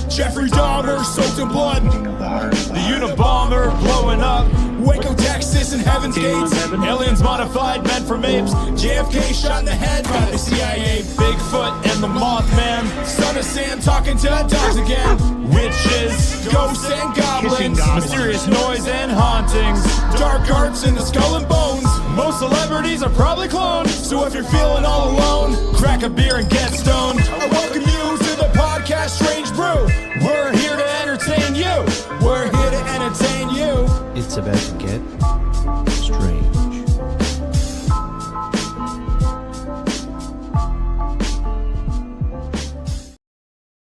Jeffrey Dahmer soaked in blood. The Unabomber blowing up. Waco, Texas, and Heaven's Gates. Aliens modified, meant for apes. JFK shot in the head by the CIA. Bigfoot and the Mothman. Son of Sam talking to dogs again. Witches, ghosts, and goblins. Mysterious noise and hauntings. Dark arts and the skull and bones. Most celebrities are probably cloned. So if you're feeling all alone, crack a beer and get stoned. I welcome you to the podcast Strange Brew. We're here to entertain you. We're here to entertain you. It's about to get strange.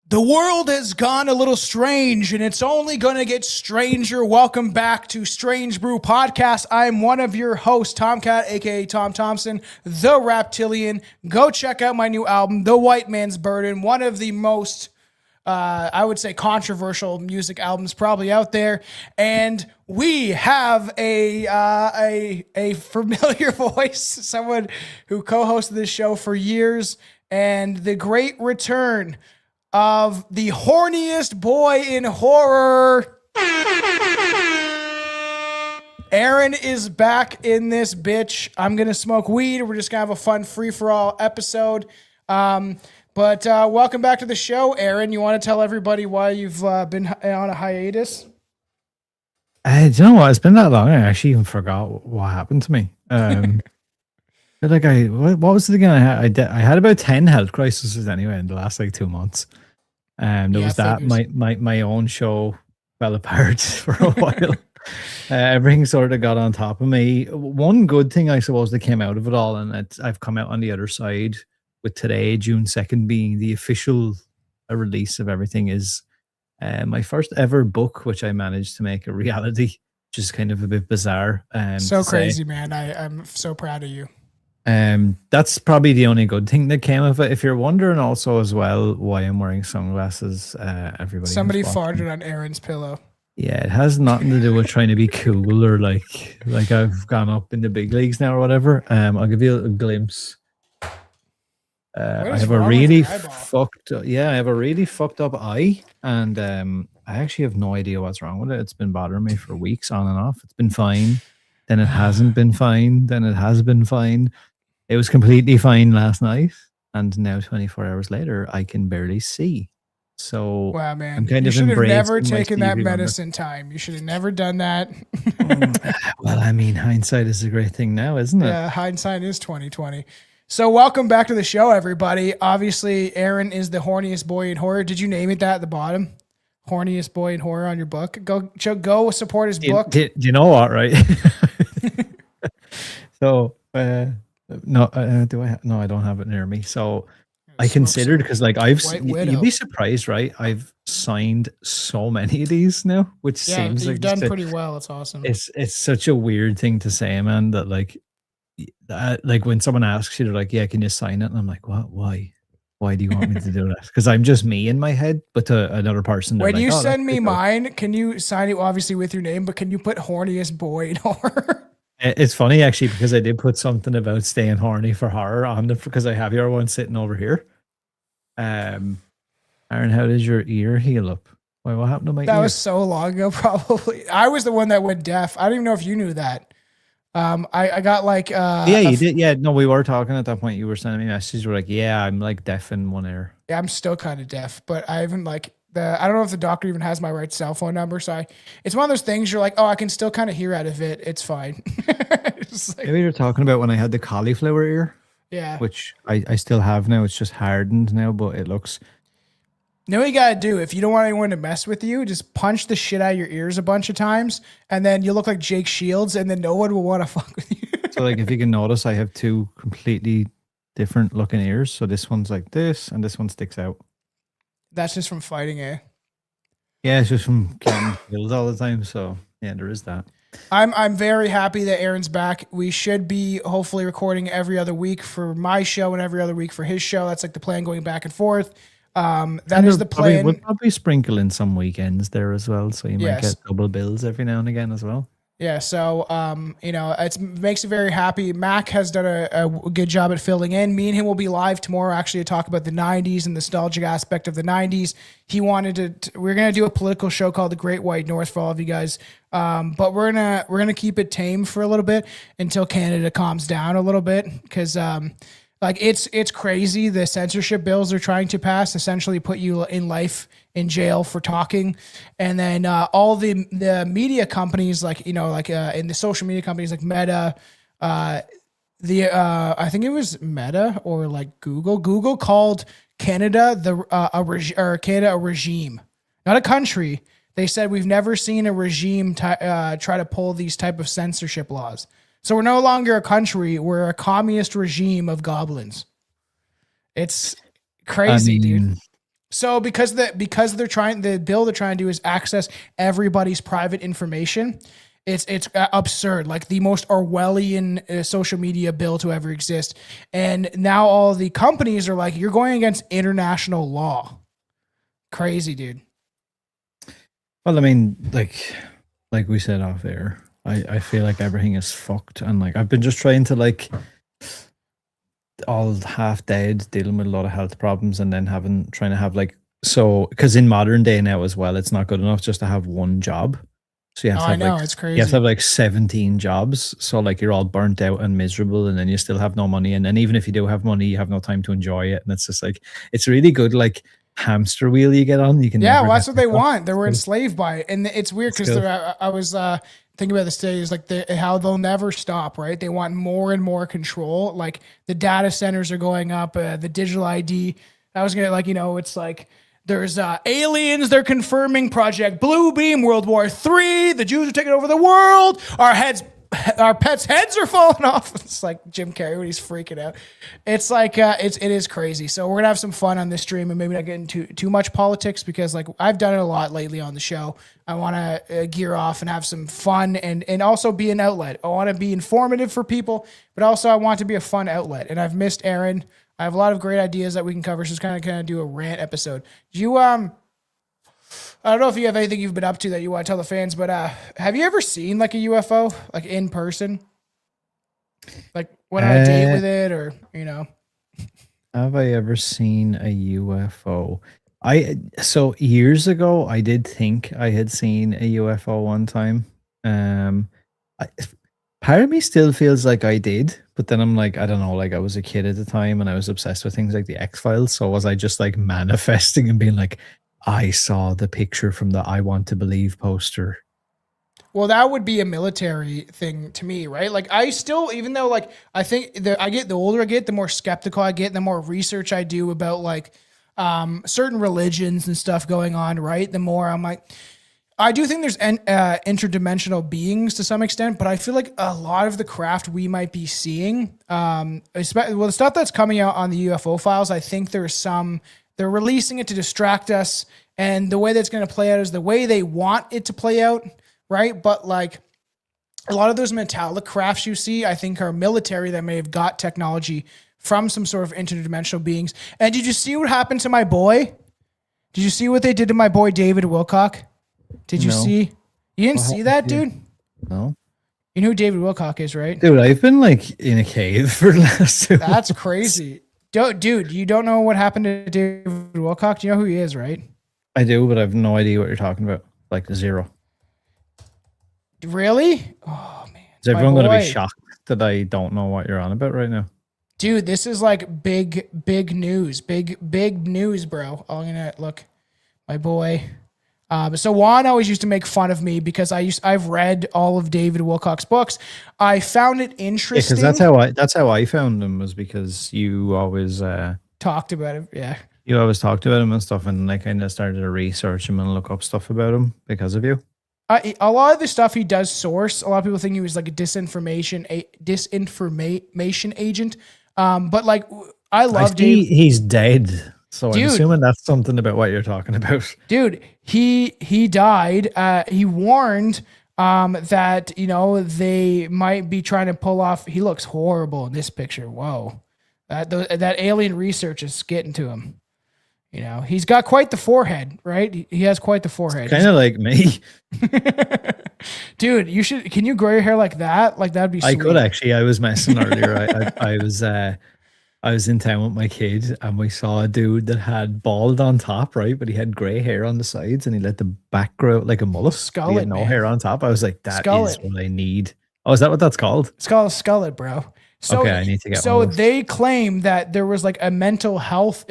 The world has gone a little strange, and it's only going to get stranger. Welcome back to Strange Brew Podcast. I'm one of your hosts, Tomcat, a.k.a. Tom Thompson, the Reptilian. Go check out my new album, The White Man's Burden, one of the most, I would say, controversial music albums probably out there. And we have a familiar voice, someone who co-hosted this show for years, and the great return of the horniest boy in horror. Aran is back in this bitch. I'm going to smoke weed. We're just going to have a fun free-for-all episode. But welcome back to the show, Aran. You want to tell everybody why you've been on a hiatus? Do you know what? It's been that long. I actually even forgot what happened to me. What was it again? I had about 10 health crises anyway in the last 2 months. There was that. My own show fell apart for a while. Everything sort of got on top of me. One good thing, I suppose, that came out of it all, and I've come out on the other side with today, June 2nd, being the official release of everything, is my first ever book, which I managed to make a reality, which is kind of a bit bizarre. So crazy, man. I'm so proud of you. That's probably the only good thing that came of it. If you're wondering also as well why I'm wearing sunglasses, somebody farted on Aran's pillow. Yeah, it has nothing to do with trying to be cool or like I've gone up in the big leagues now or whatever. I'll give you a glimpse. I have a really fucked up eye, and I actually have no idea what's wrong with it. It's been bothering me for weeks on and off. It's been fine, then it hasn't been fine, then it has been fine. It was completely fine last night, and now 24 hours later, I can barely see. So wow, man, I'm kind you of should have never embracing taken that medicine time. You should have never done that. Well, I mean, hindsight is a great thing now, isn't it? Yeah, hindsight is 20/20. So welcome back to the show, everybody. Obviously, Aran is the horniest boy in horror. Did you name it that at the bottom? Horniest boy in horror on your book. Go support his book. Do you know what? Right. So. No, do I? No, I don't have it near me. So I considered, because you'd be surprised, right? I've signed so many of these now, which seems you've done pretty well. It's awesome. It's such a weird thing to say, man. That when someone asks you, they're like, "Yeah, can you sign it?" And I'm like, "What? Why? Why do you want me to do that?" Because I'm just me in my head, but to another person, when you send me mine, can you sign it obviously with your name? But can you put horniest boy in horror? It's funny actually, because I did put something about staying horny for horror on it, because I have your one sitting over here. Aran, how did your ear heal up? Wait, what happened to my ear? That was so long ago, probably. I was the one that went deaf. I don't even know if you knew that. I got you did. Yeah, no, we were talking at that point. You were sending me messages. You were like, yeah, I'm deaf in one ear. Yeah, I'm still kind of deaf, but I haven't I don't know if the doctor even has my right cell phone number. So it's one of those things you're like, oh, I can still kind of hear out of it. It's fine. Maybe you're talking about when I had the cauliflower ear. Yeah. Which I still have now. It's just hardened now, but it looks. You know what you got to do? If you don't want anyone to mess with you, just punch the shit out of your ears a bunch of times, and then you look like Jake Shields, and then no one will want to fuck with you. So if you can notice, I have two completely different looking ears. So this one's like this, and this one sticks out. That's just from fighting, eh? Yeah, it's just from getting killed all the time. So yeah, there is that. I'm very happy that Aran's back. We should be hopefully recording every other week for my show and every other week for his show. That's the plan, going back and forth. That is the plan. We'll probably sprinkle in some weekends there as well, so you might get double bills every now and again as well. Yeah, so it makes me very happy. Mac has done a good job at filling in. Me and him will be live tomorrow, actually, to talk about the '90s and the nostalgic aspect of the '90s. He wanted to. We're gonna do a political show called The Great White North for all of you guys, but we're gonna keep it tame for a little bit until Canada calms down a little bit, because it's crazy. The censorship bills they're trying to pass essentially put you in life in jail for talking, and then all the media companies, in the social media companies like Meta, I think it was Meta or like Google called Canada Canada a regime, not a country. They said we've never seen a regime try to pull these type of censorship laws. So we're no longer a country; we're a communist regime of goblins. It's crazy, dude. So because the bill they're trying to do is access everybody's private information. It's absurd, like the most Orwellian social media bill to ever exist. And now all the companies are like, you're going against international law. Crazy, dude. Well, I mean, like we said off air, I feel like everything is fucked, and like I've been just trying to all half dead, dealing with a lot of health problems, and then trying to have because in modern day now as well, it's not good enough just to have one job. So you have to have it's crazy. You have to have 17 jobs. So you're all burnt out and miserable, and then you still have no money. And then even if you do have money, you have no time to enjoy it. And it's just it's really good hamster wheel you get on. You can that's what they want. They were enslaved by it, and it's weird because I was thinking about this today. Is how they'll never stop, right? They want more and more control. Like the data centers are going up, the digital ID. I was gonna it's there's aliens. They're confirming Project Blue Beam, World War III. The Jews are taking over the world. Our pets' heads are falling off. It's like Jim Carrey when he's freaking out. It's it is crazy. So we're gonna have some fun on this stream and maybe not get into too much politics, because I've done it a lot lately on the show. I want to gear off and have some fun and also be an outlet. I want to be informative for people, but also I want to be a fun outlet. And I've missed Aran. I have a lot of great ideas that we can cover. So just kind of do a rant episode. I don't know if you have anything you've been up to that you want to tell the fans, but have you ever seen a UFO in person? Went on a date with it, or Have I ever seen a UFO? So years ago, I did think I had seen a UFO one time. Part of me still feels like I did, but then I'm I don't know, I was a kid at the time and I was obsessed with things like the X-Files. So was I just manifesting and being I saw the picture from the I Want to Believe poster? Well, that would be a military thing to me, right? I still, even though I think the older I get, the more skeptical I get, the more research I do about certain religions and stuff going on, right? The more I'm I do think there's interdimensional beings to some extent, but I feel like a lot of the craft we might be seeing, the stuff that's coming out on the UFO files, I think they're releasing it to distract us, and the way that's going to play out is the way they want it to play out, right? But a lot of those metallic crafts you see, I think are military that may have got technology from some sort of interdimensional beings. And did you see what happened to my boy? Did you see what they did to my boy David Wilcock? Did you see? You didn't see that, dude? No. You know who David Wilcock is, right? Dude, I've been in a cave for the last 2 months. That's crazy. Dude, you don't know what happened to David Wilcock? Do you know who he is, right? I do, but I have no idea what you're talking about. Zero. Really? Oh, man. Is everyone going to be shocked that I don't know what you're on about right now? Dude, this is big news. Big news, bro. I'm going to look. My boy. So Juan always used to make fun of me because I've read all of David Wilcock's books. I found it interesting. Because that's how I found him, was because you always talked about him. Yeah. You always talked about him and stuff, and I kind of started to research him and look up stuff about him because of you. A lot of the stuff he does source. A lot of people think he was a disinformation agent. But I love David. He's dead. So dude, I'm assuming that's something about what you're talking about. Dude, he died. He warned that, they might be trying to pull off. He looks horrible in this picture. Whoa. That alien research is getting to him. He's got quite the forehead, right? He has quite the forehead. Kind of like me. Dude, you should. Can you grow your hair like that? Like that'd be. Sweet. I could actually. I was messing earlier. I was in town with my kid, and we saw a dude that had bald on top, right? But he had gray hair on the sides, and he let the back grow out like a mullet. Skull he it, had no man. hair on top. I was like, that Skull is it. what I need. Oh, is that what that's called? It's called a skullet, bro. So, okay, I need to get so one of those. they claim that there was like a mental health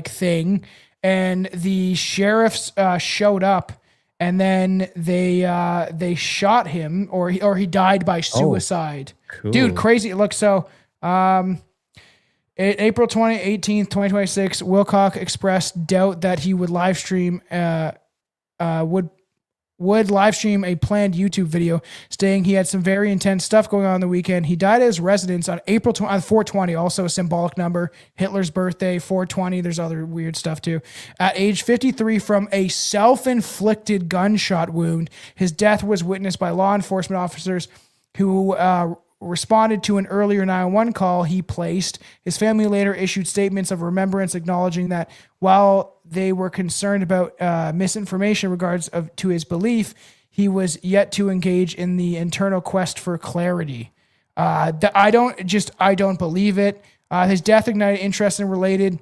thing, and the sheriffs showed up, and then they shot him, or he died by suicide. Cool. Dude, crazy. Look, so April 18th, 2026, Wilcock expressed doubt that he would live stream would live stream a planned YouTube video, stating he had some very intense stuff going on the weekend. He died at his residence on April 420, also a symbolic number, Hitler's birthday, 420. There's other weird stuff too. At age 53 from a self-inflicted gunshot wound. His death was witnessed by law enforcement officers who responded to an earlier 911 call he placed. His family later issued statements of remembrance acknowledging that while they were concerned about misinformation in regards to his belief, he was yet to engage in the internal quest for clarity. I don't believe it. His death ignited interest and related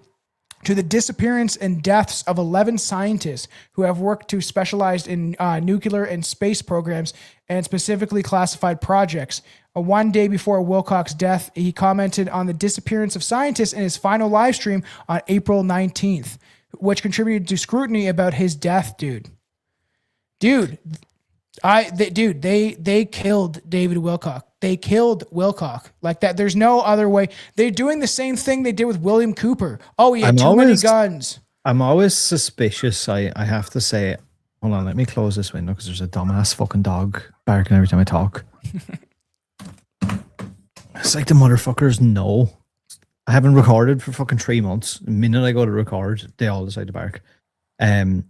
to the disappearance and deaths of 11 scientists who have worked to specialize in nuclear and space programs and specifically classified projects. One day before Wilcock's death, he commented on the disappearance of scientists in his final live stream on April 19th, which contributed to scrutiny about his death, dude. They killed David Wilcock. They killed Wilcock like that. There's no other way. They're doing the same thing they did with William Cooper. Oh, he had too many guns. I'm always suspicious. I have to say, hold on, let me close this window because there's a dumbass fucking dog barking every time I talk. It's like the motherfuckers know. I haven't recorded for fucking 3 months. The minute I go to record, they all decide to bark. I'm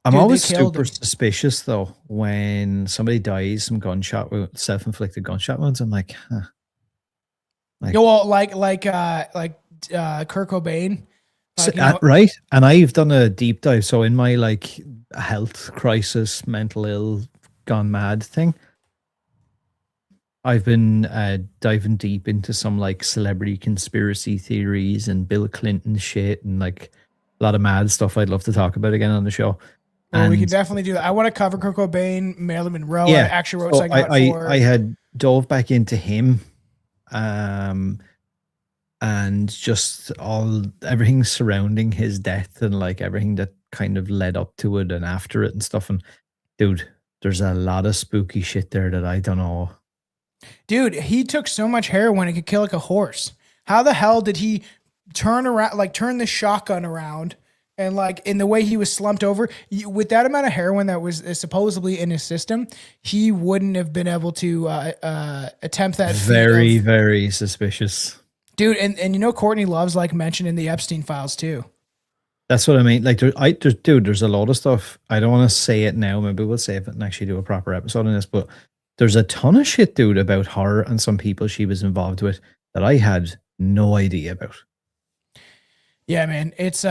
always super suspicious though when somebody dies from self-inflicted gunshot wounds. I'm like, huh. Like Kurt Cobain. Right. And I've done a deep dive. So in my like health crisis, mental ill, gone mad thing, I've been diving deep into some like celebrity conspiracy theories and Bill Clinton shit and like a lot of mad stuff I'd love to talk about again on the show. Well, we can definitely do that. I want to cover Kurt Cobain, Marilyn Monroe. Yeah, I actually wrote something about I had dove back into him, and just everything surrounding his death and like everything that kind of led up to it and after it and stuff. And dude, there's a lot of spooky shit there that I don't know. Dude, he took so much heroin it could kill like a horse. How the hell did he turn the shotgun around? And like in the way he was slumped over, with that amount of heroin that was supposedly in his system, he wouldn't have been able to attempt that. Very, very suspicious, dude. And you know, Courtney Love's like mentioned in the Epstein files too. That's what I mean. Like, there's a lot of stuff. I don't want to say it now. Maybe we'll save it and actually do a proper episode on this. But there's a ton of shit, dude, about her and some people she was involved with that I had no idea about. Yeah, man, it's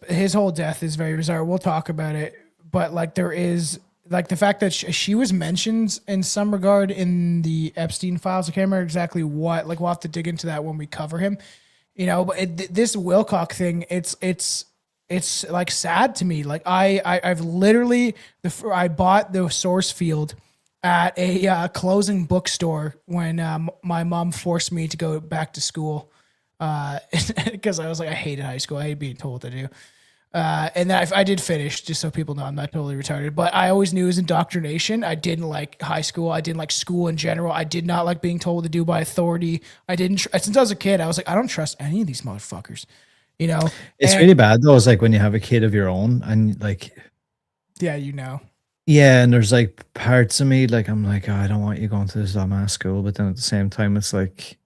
his whole death is very bizarre. We'll talk about it, but like there is like the fact that she was mentioned in some regard in the Epstein files. I can't remember exactly what. Like we'll have to dig into that when we cover him, you know. But this Wilcock thing, it's like sad to me. Like I've literally I bought the source field at a closing bookstore when my mom forced me to go back to school. Because I was like, I hated high school. I hate being told what to do. And then I did finish, just so people know I'm not totally retarded. But I always knew it was indoctrination. I didn't like high school. I didn't like school in general. I did not like being told what to do by authority. I didn't. Since I was a kid, I was like, I don't trust any of these motherfuckers. You know, it's really bad though. It's like when you have a kid of your own, and like, yeah, you know. Yeah, and there's like parts of me, like I'm like, oh, I don't want you going to this dumbass school, but then at the same time, it's like,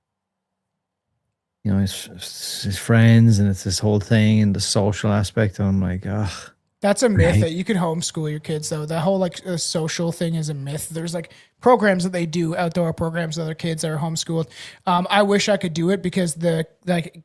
you know, it's his friends and it's this whole thing and the social aspect. And I'm like, ugh. That's a myth Right. that you can homeschool your kids though. That whole like social thing is a myth. There's like programs that they do, outdoor programs with other kids that are homeschooled. I wish I could do it because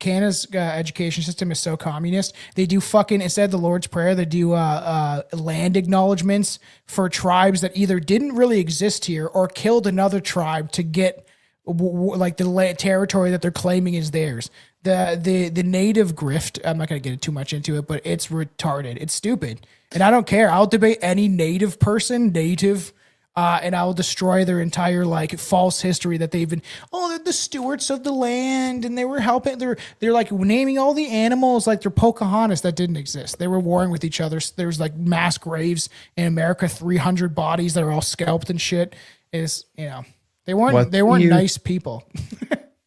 Canada's education system is so communist. They do fucking, instead of the Lord's Prayer, they do land acknowledgements for tribes that either didn't really exist here or killed another tribe to get like the territory that they're claiming is theirs. The native grift, I'm not going to get too much into it, but it's retarded. It's stupid. And I don't care. I'll debate any native person, and I will destroy their entire like false history that they've been, they're the stewards of the land and they were helping. They're like naming all the animals like they're Pocahontas that didn't exist. They were warring with each other. There's like mass graves in America, 300 bodies that are all scalped and shit. They weren't nice people.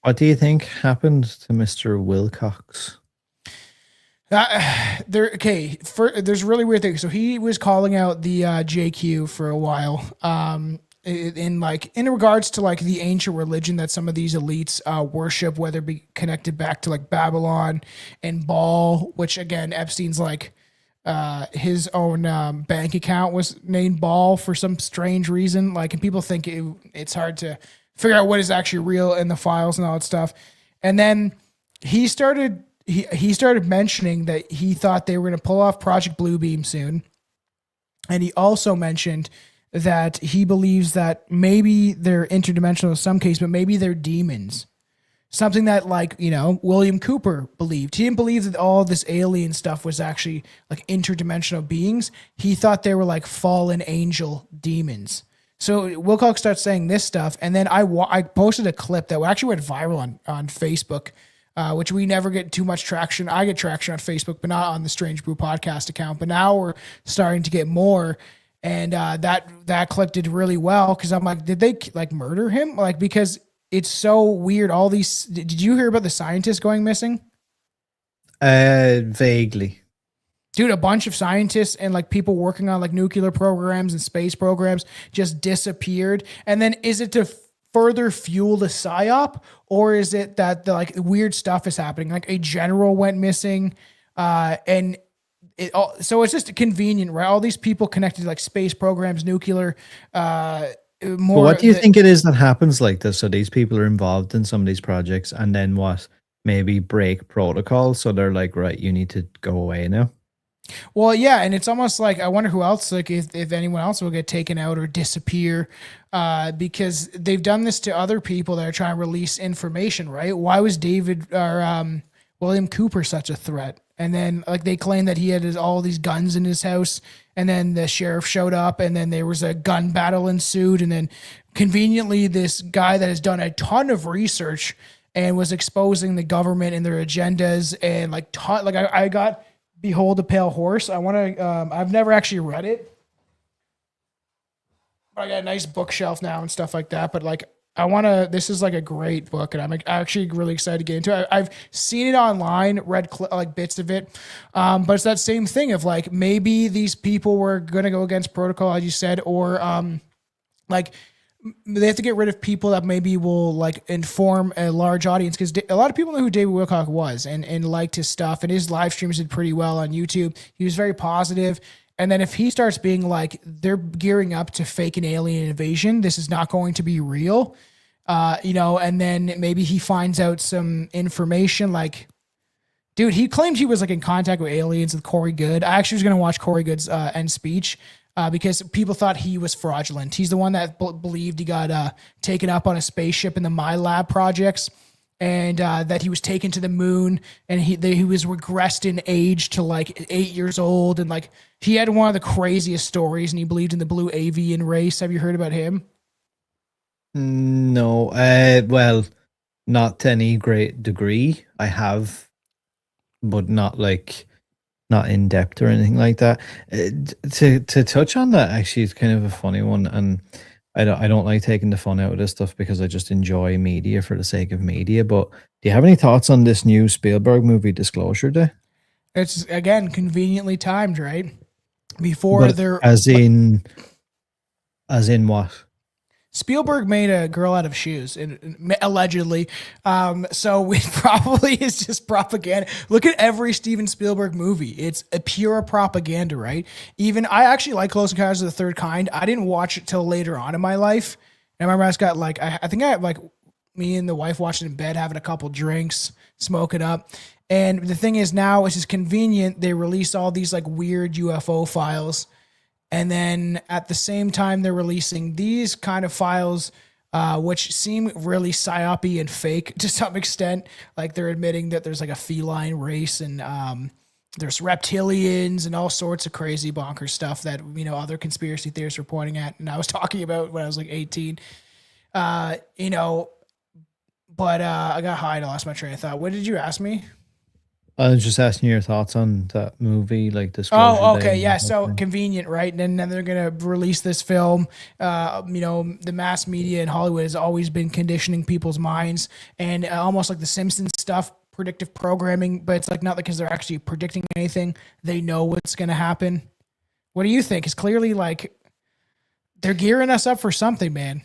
What do you think happened to Mr. Wilcox? There's really weird things. So he was calling out the JQ for a while, in regards to like the ancient religion that some of these elites worship, whether it be connected back to like Babylon and Baal, which again Epstein's like his own bank account was named Baal for some strange reason. Like, and people think it's hard to figure out what is actually real in the files and all that stuff. And then he started mentioning that he thought they were going to pull off Project Bluebeam soon. And he also mentioned that he believes that maybe they're interdimensional in some case, but maybe they're demons. Something that William Cooper believed. He didn't believe that all this alien stuff was actually like interdimensional beings. He thought they were like fallen angel demons. So Wilcox starts saying this stuff, and then I posted a clip that actually went viral on Facebook, which we never get too much traction. I get traction on Facebook, but not on the Strange Brew Podcast account. But now we're starting to get more, and that clip did really well because I'm like, did they like murder him? Like, because it's so weird. All these. Did you hear about the scientists going missing? Vaguely. Dude, a bunch of scientists and like people working on like nuclear programs and space programs just disappeared. And then is it to further fuel the psyop, or is it that the like weird stuff is happening? Like a general went missing, so it's just convenient, right? All these people connected to like space programs, nuclear. But what do you think it is that happens like this? So these people are involved in some of these projects, and then what? Maybe break protocol, so they're like, right, you need to go away now. Well, yeah, and it's almost like I wonder who else, like if anyone else will get taken out or disappear, because they've done this to other people that are trying to release information, right? Why was William Cooper such a threat? And then like they claim that he had all these guns in his house, and then the sheriff showed up, and then there was a gun battle ensued, and then conveniently this guy that has done a ton of research and was exposing the government and their agendas, and I got Behold a Pale Horse. I want to, I've never actually read it, but I got a nice bookshelf now and stuff like that. But like, this is like a great book, and I'm actually really excited to get into it. I've seen it online, read like bits of it. But it's that same thing of like, maybe these people were going to go against protocol, as you said, or like they have to get rid of people that maybe will like inform a large audience, because a lot of people know who David Wilcock was and liked his stuff, and his live streams did pretty well on YouTube. He was very positive. And then if he starts being like, they're gearing up to fake an alien invasion, this is not going to be real, and then maybe he finds out some information like, dude, he claimed he was like in contact with aliens with Corey Good. I actually was going to watch Corey Good's end speech, because people thought he was fraudulent. He's the one that believed he got taken up on a spaceship in the MyLab projects, and that he was taken to the moon, and he was regressed in age to like 8 years old, and like he had one of the craziest stories, and he believed in the blue avian race. Have you heard about him? No, well, not to any great degree. I have, but not in depth or anything like that. To touch on that, actually, it's kind of a funny one, and I don't like taking the fun out of this stuff because I just enjoy media for the sake of media. But do you have any thoughts on this new Spielberg movie, Disclosure Day? It's again conveniently timed, right? Before as in what? Spielberg made a girl out of shoes, allegedly. So it probably is just propaganda. Look at every Steven Spielberg movie. It's a pure propaganda, right? Even I actually like Close Encounters of the Third Kind. I didn't watch it till later on in my life. And I remember I just got like, I think I had like me and the wife watching in bed, having a couple drinks, smoking up. And the thing is now it's just convenient. They release all these like weird UFO files. And then at the same time, they're releasing these kind of files, which seem really psyopy and fake to some extent. Like they're admitting that there's like a feline race and there's reptilians and all sorts of crazy bonkers stuff that, you know, other conspiracy theorists are pointing at. And I was talking about when I was like 18, you know, but I got high and I lost my train of thought. What did you ask me? I was just asking your thoughts on that movie, like this. Oh, okay, yeah. So convenient, right? And then they're gonna release this film. You know, the mass media in Hollywood has always been conditioning people's minds, and almost like the Simpsons stuff, predictive programming. But it's like not because they're actually predicting anything; they know what's gonna happen. What do you think? It's clearly like they're gearing us up for something, man.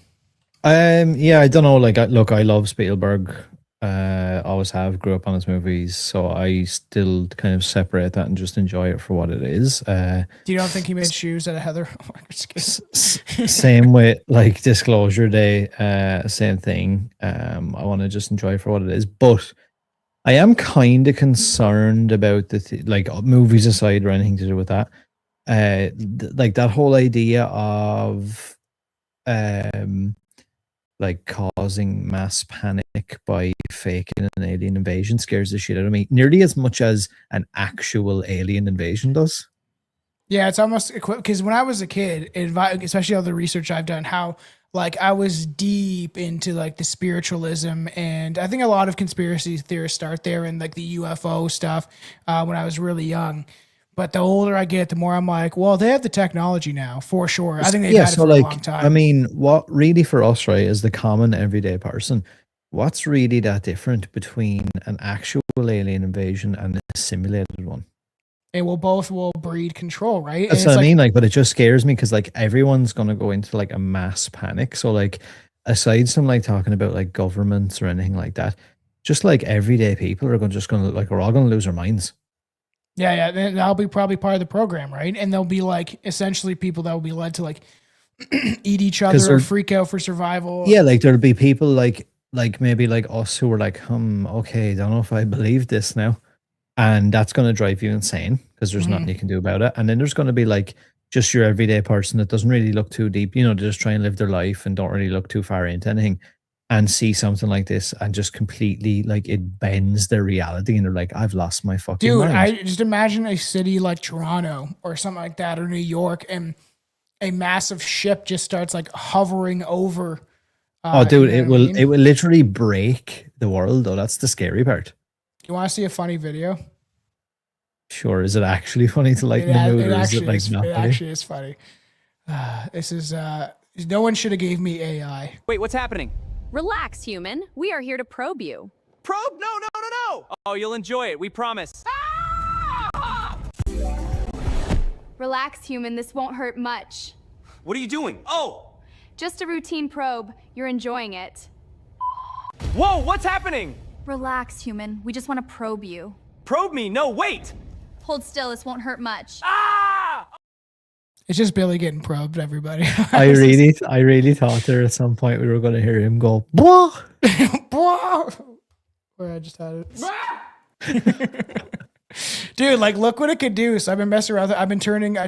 Yeah, I don't know. Like, look, I love Spielberg. Always have, grew up on his movies, so I still kind of separate that and just enjoy it for what it is. You don't think he made shoes out of heather? Same with like Disclosure Day, same thing. I want to just enjoy it for what it is, but I am kind of concerned about the like movies aside or anything to do with that. Like that whole idea of like causing mass panic by faking an alien invasion scares the shit out of me nearly as much as an actual alien invasion does. Yeah, it's almost because when I was a kid, especially all the research I've done, how like I was deep into like the spiritualism, and I think a lot of conspiracy theorists start there and like the UFO stuff when I was really young. But the older I get, the more I'm like, well, they have the technology now, for sure. I think they've had it for a long time. I mean, what really for us, right, is the common everyday person, what's really that different between an actual alien invasion and a simulated one? And both will breed control, right? That's what I mean. Like, but it just scares me because like everyone's gonna go into like a mass panic. So like, aside from like talking about like governments or anything like that, just like everyday people are just gonna like we're all gonna lose our minds. Yeah, that'll be probably part of the program, right? And they'll be like essentially people that will be led to like eat each other or freak out for survival. Yeah, like there'll be people like maybe like us who are like, okay, don't know if I believe this now. And that's going to drive you insane because there's nothing you can do about it. And then there's going to be like just your everyday person that doesn't really look too deep, you know, they just try and live their life and don't really look too far into anything and see something like this and just completely like it bends their reality and they're like, I've lost my fucking mind. I just imagine a city like Toronto or something like that or New York and a massive ship just starts like hovering over. Dude, it will literally break the world though. That's the scary part. You want to see a funny video? Sure. Is it actually funny to lighten the mood? Or is it like not? It actually is funny. This is no one should have gave me AI. Wait, what's happening? Relax, human. We are here to probe you. Probe? No. Oh, you'll enjoy it. We promise. Relax, human. This won't hurt much. What are you doing? Oh! Just a routine probe. You're enjoying it. Whoa, what's happening? Relax, human. We just want to probe you. Probe me? No, wait! Hold still. This won't hurt much. Ah! It's just Billy getting probed, everybody. I really thought there at some point we were going to hear him go, "Blah!" Where I just had it. Dude, like, look what it could do. So I've been messing around. I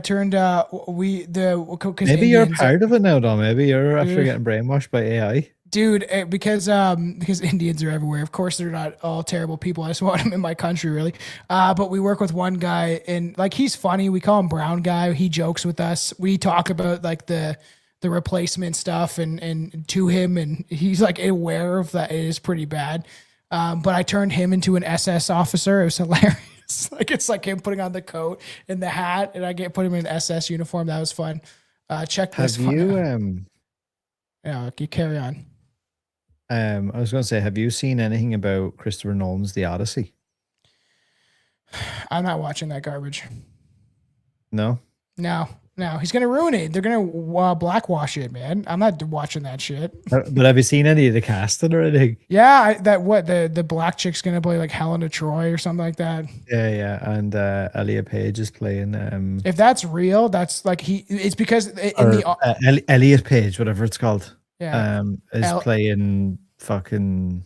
turned, maybe you're part of it now, though. Maybe you're after getting brainwashed by AI. Dude, because Indians are everywhere. Of course, they're not all terrible people. I just want them in my country, really. But we work with one guy, and like he's funny. We call him Brown Guy. He jokes with us. We talk about like the replacement stuff, and to him, and he's like aware of that. It is pretty bad. But I turned him into an SS officer. It was hilarious. Like it's like him putting on the coat and the hat, and I put him in an SS uniform. That was fun. Check this. Have you Yeah, you carry on. I was going to say, have you seen anything about Christopher Nolan's The Odyssey? I'm not watching that garbage. No? No. No, he's gonna ruin it. They're gonna blackwash it, man. I'm not watching that shit. But have you seen any of the casting or anything? Yeah, the black chick's gonna play like Helena Troy or something like that. Yeah. And Elliot Page is playing If that's real, that's like it's because Elliot Page, whatever it's called. Yeah. Is playing fucking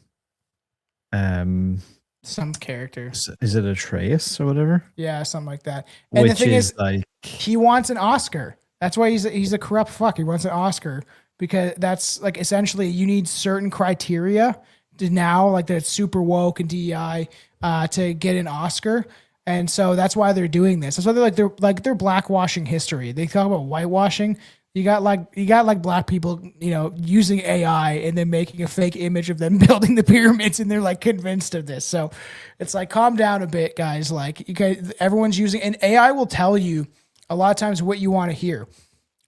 some character. Is it Atreus or whatever? Yeah, something like that. And Which the thing is, like he wants an Oscar. That's why he's a corrupt fuck. He wants an Oscar because that's like essentially you need certain criteria to now like that's super woke and DEI to get an Oscar. And so that's why they're doing this. That's why they're blackwashing history. They talk about whitewashing. You got like black people, using AI and then making a fake image of them building the pyramids, and they're like convinced of this. So it's like, calm down a bit, guys. Like you guys, everyone's using, and AI will tell you a lot of times what you want to hear.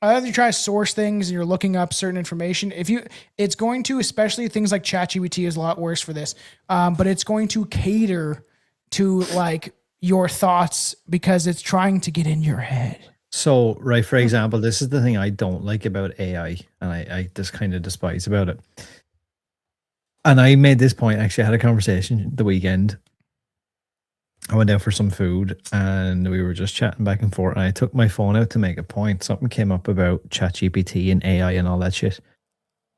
Either you try to source things and you're looking up certain information. It's going to, especially things like ChatGPT is a lot worse for this. But it's going to cater to like your thoughts because it's trying to get in your head. So, right, for example, this is the thing I don't like about AI, and I just kind of despise about it. And I made this point, actually, I had a conversation the weekend. I went out for some food, and we were just chatting back and forth, and I took my phone out to make a point. Something came up about ChatGPT and AI and all that shit.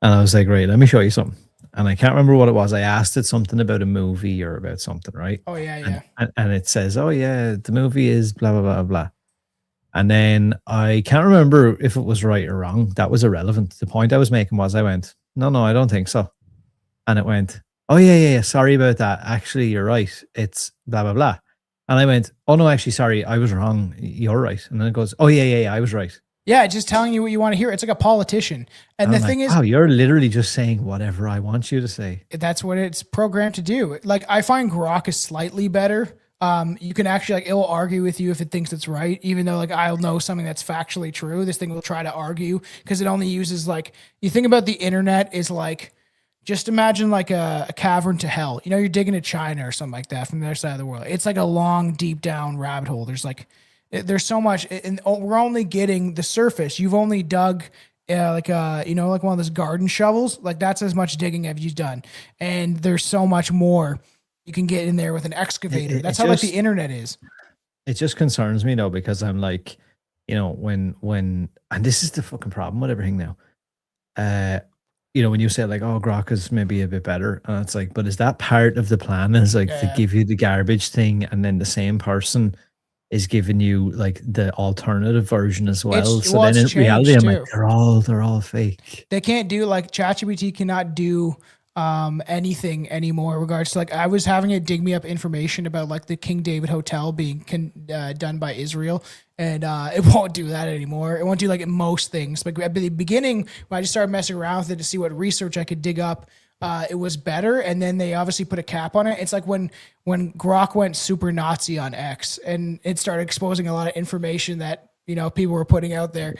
And I was like, right, let me show you something. And I can't remember what it was. I asked it something about a movie or about something, right? Oh, yeah. And it says, oh, yeah, the movie is blah, blah, blah, blah. And then I can't remember if it was right or wrong. That was irrelevant. The point I was making was I went, no, I don't think so. And it went, oh, yeah. Sorry about that. Actually, you're right. It's blah, blah, blah. And I went, oh, no, actually, sorry. I was wrong. You're right. And then it goes, oh, yeah. I was right. Yeah, just telling you what you want to hear. It's like a politician. And the thing is, wow, you're literally just saying whatever I want you to say. That's what it's programmed to do. Like, I find Grok is slightly better. You can actually like, it will argue with you if it thinks it's right, even though like I'll know something that's factually true. This thing will try to argue because it only uses like, you think about the internet is like, just imagine like a cavern to hell. You're digging to China or something like that from the other side of the world. It's like a long, deep down rabbit hole. There's so much, and we're only getting the surface. You've only dug like one of those garden shovels. Like that's as much digging as you've done. And there's so much more you can get in there with an excavator. That's how like the internet is. It just concerns me though, because I'm like, when, and this is the fucking problem with everything now. When you say like, oh, Grok is maybe a bit better, and it's like, but is that part of the plan? Is like to give you the garbage thing, and then the same person is giving you like the alternative version as well. So then in reality, I'm like, they're all fake. They can't do like ChatGPT cannot do anything anymore in regards to like I was having it dig me up information about like the King David Hotel being done by Israel, and it won't do that anymore. It won't do like most things. Like at the beginning when I just started messing around with it to see what research I could dig up, it was better, and then they obviously put a cap on it. It's like when Grok went super Nazi on X and it started exposing a lot of information that people were putting out there,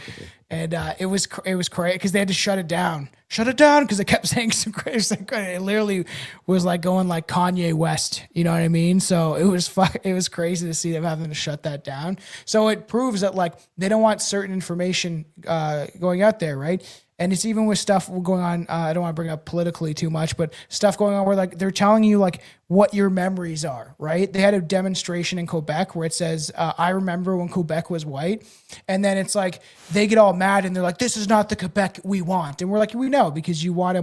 and it was crazy because they had to shut it down because it kept saying some crazy. It literally was like going like Kanye West, you know what I mean? So it was crazy to see them having to shut that down. So it proves that like they don't want certain information going out there, right? And it's even with stuff going on. I don't want to bring up politically too much, but stuff going on where like they're telling you like what your memories are, right? They had a demonstration in Quebec where it says, I remember when Quebec was white. And then it's like, they get all mad and they're like, this is not the Quebec we want. And we're like, we know, because you want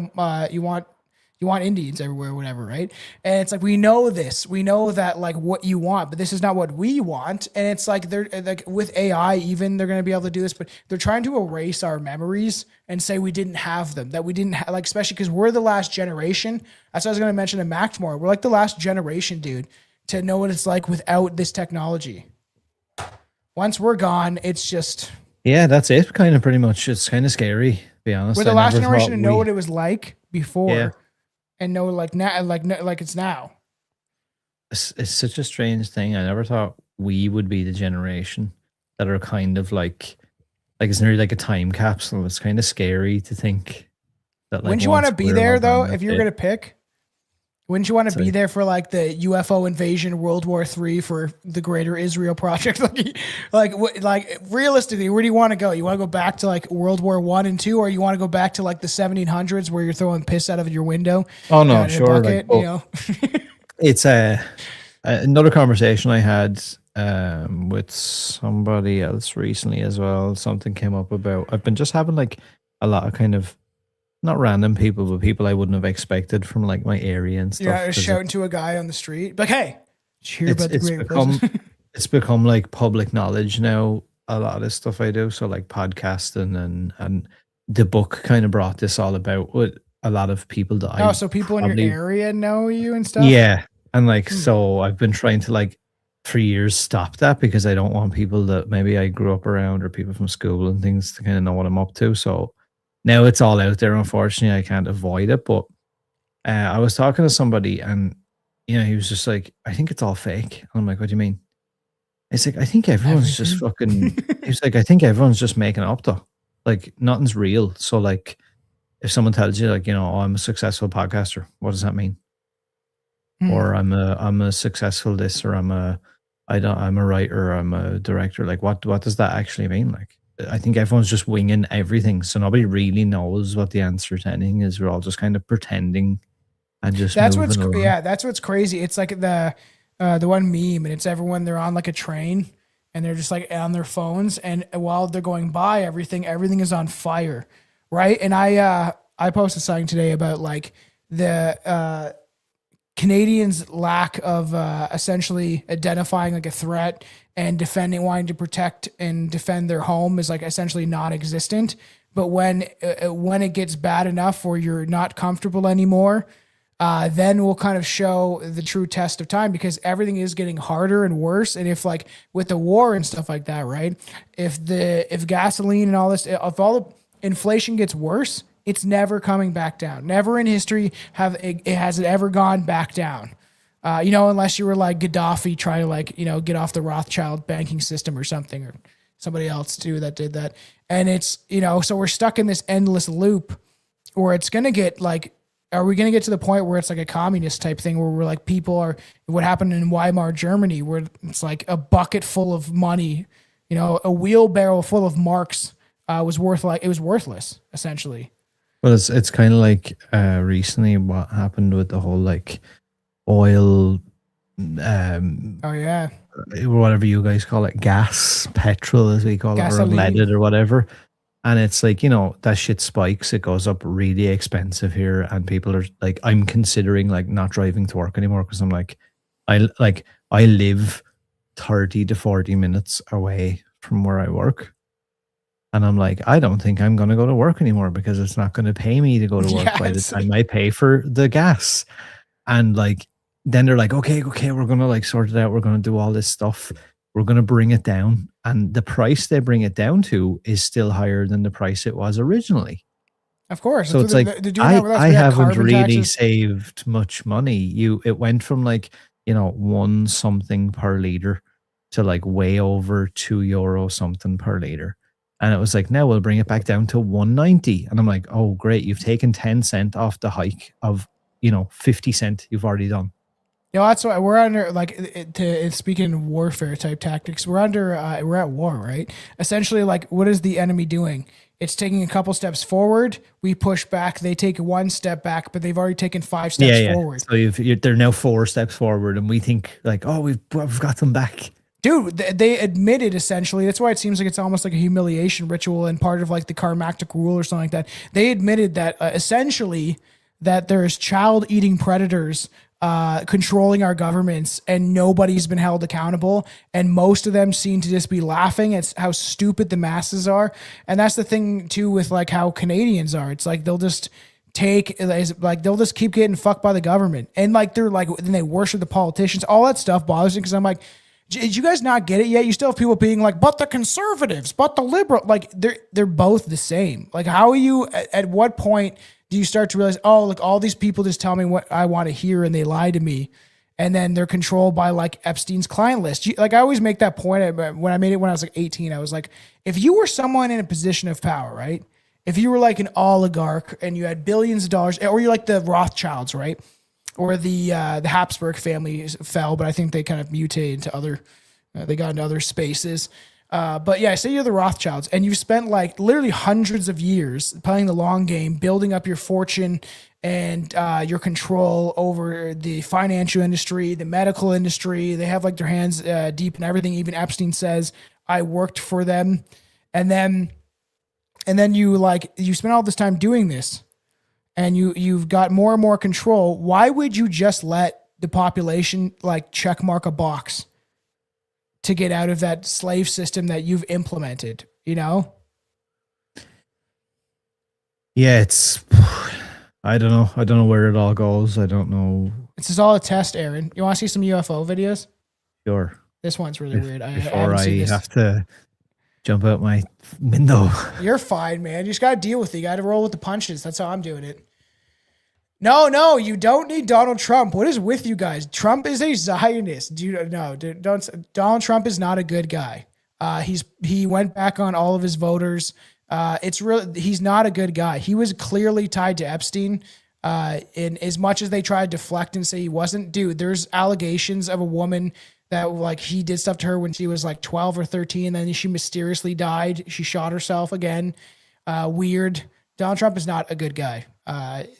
Indians everywhere, whatever, right? And it's like, we know this. We know that like what you want, but this is not what we want. And it's like, they're like with AI, even they're going to be able to do this, but they're trying to erase our memories and say we didn't have them, that we didn't have, like, especially because we're the last generation. That's what I was going to mention to Max more. We're like the last generation, dude, to know what it's like without this technology. Once we're gone, it's just... Yeah, that's it, kind of pretty much. It's kind of scary, to be honest. We're the last generation to know what it was like before. Yeah. And know like now, like it's now. It's such a strange thing. I never thought we would be the generation that are kind of like it's nearly like a time capsule. It's kind of scary to think that. Like, wouldn't you want to be there though? If you were gonna pick, Wouldn't you want to be there for like the UFO invasion, World War III, for the Greater Israel Project? like realistically, where do you want to go? You want to go back to like World War I and II, or you want to go back to like the 1700s where you're throwing piss out of your window? Oh no, in a sure. bucket, Like, you know. it's another conversation I had with somebody else recently as well. Something came up about, I've been just having like a lot of kind of not random people, but people I wouldn't have expected from like my area and stuff. Yeah, shouting to a guy on the street, like, "Hey, did you hear about the it's Great become Replacement?" it's become like public knowledge now. A lot of this stuff I do, so like podcasting and the book kind of brought this all about with a lot of people that Oh, so people in your area know you and stuff. Yeah, and like so I've been trying to like for years stop that because I don't want people that maybe I grew up around or people from school and things to kind of know what I'm up to. So now it's all out there. Unfortunately, I can't avoid it. But I was talking to somebody and, you know, he was just like, I think it's all fake. I'm like, what do you mean? It's like, I think everyone's just fucking, he's like, I think everyone's just making it up though. Like nothing's real. So like if someone tells you like, you know, oh, I'm a successful podcaster, what does that mean? Or I'm a successful this, or I'm a writer, or I'm a director. Like what does that actually mean? Like, I think everyone's just winging everything. So nobody really knows what the answer to anything is. We're all just kind of pretending and just That's what's crazy. It's like the one meme, and it's everyone, they're on like a train and they're just like on their phones, and while they're going by, everything is on fire. Right. And I posted something today about like the Canadians' lack of essentially identifying like a threat and wanting to protect and defend their home is like essentially non-existent. But when it gets bad enough where you're not comfortable anymore, then we'll kind of show the true test of time, because everything is getting harder and worse. And if like with the war and stuff like that, right? If gasoline and all this, if all the inflation gets worse, it's never coming back down. Never in history has it ever gone back down. Unless you were like Gaddafi trying to like, get off the Rothschild banking system or something, or somebody else too that did that. And it's, so we're stuck in this endless loop where it's going to get like, are we going to get to the point where it's like a communist type thing where we're like, people are, what happened in Weimar, Germany, where it's like a bucket full of money, a wheelbarrow full of marks was worthless essentially. Well, it's kind of like recently what happened with the whole like oil, whatever you guys call it, gas, petrol as we call Gasoline. it, or leaded or whatever. And it's like, that shit spikes. It goes up really expensive here, and people are like, I'm considering like not driving to work anymore because I'm like, I live 30 to 40 minutes away from where I work. And I'm like, I don't think I'm going to go to work anymore because it's not going to pay me to go to work by the time I pay for the gas. And like, then they're like, okay, we're going to like sort it out. We're going to do all this stuff. We're going to bring it down. And the price they bring it down to is still higher than the price it was originally. Of course. So it's like, I haven't really saved much money. It went from like, one something per liter to like way over €2 something per liter. And it was like, now we'll bring it back down to 190. And I'm like, oh, great. You've taken 10 cent off the hike of, 50 cent you've already done. That's why we're under, like, speaking of warfare type tactics, we're at war, right? Essentially, like, what is the enemy doing? It's taking a couple steps forward. We push back. They take one step back, but they've already taken 5 steps forward. So they're now 4 steps forward, and we think like, oh, we've got them back. Dude, they admitted essentially, that's why it seems like it's almost like a humiliation ritual and part of like the karmatic rule or something like that. They admitted that essentially that there's child-eating predators controlling our governments, and nobody's been held accountable. And most of them seem to just be laughing at how stupid the masses are. And that's the thing too with like how Canadians are. It's like they'll just keep getting fucked by the government. And like then they worship the politicians. All that stuff bothers me because I'm like, did you guys not get it yet? You still have people being like, but the conservatives, but the liberal, like they're both the same. Like, how are you, at what point do you start to realize, oh, like all these people just tell me what I want to hear and they lie to me, and then they're controlled by like Epstein's client list? Like, I always make that point when I made it when I was like 18. I was like, if you were someone in a position of power, right? If you were like an oligarch and you had billions of dollars, or you're like the Rothschilds, right? or the Habsburg family fell, but I think they kind of mutated into other. They got into other spaces. But yeah, say you're the Rothschilds and you've spent like literally hundreds of years playing the long game, building up your fortune and your control over the financial industry, the medical industry. They have like their hands deep in everything. Even Epstein says, I worked for them. And then you spend all this time doing this and you've got more and more control. Why would you just let the population like check mark a box to get out of that slave system that you've implemented, you know? Yeah, I don't know. I don't know where it all goes. I don't know. This is all a test, Aaron. You want to see some UFO videos? Sure. This one's really weird. Before I have to jump out my window. You're fine, man. You just got to deal with it. You got to roll with the punches. That's how I'm doing it. No, you don't need Donald Trump. What is with you guys? Trump is a Zionist. Donald Trump is not a good guy. He went back on all of his voters. He's not a good guy. He was clearly tied to Epstein. In as much as they tried to deflect and say he wasn't, dude, there's allegations of a woman that like he did stuff to her when she was like 12 or 13. And then she mysteriously died. She shot herself again. Weird. Donald Trump is not a good guy.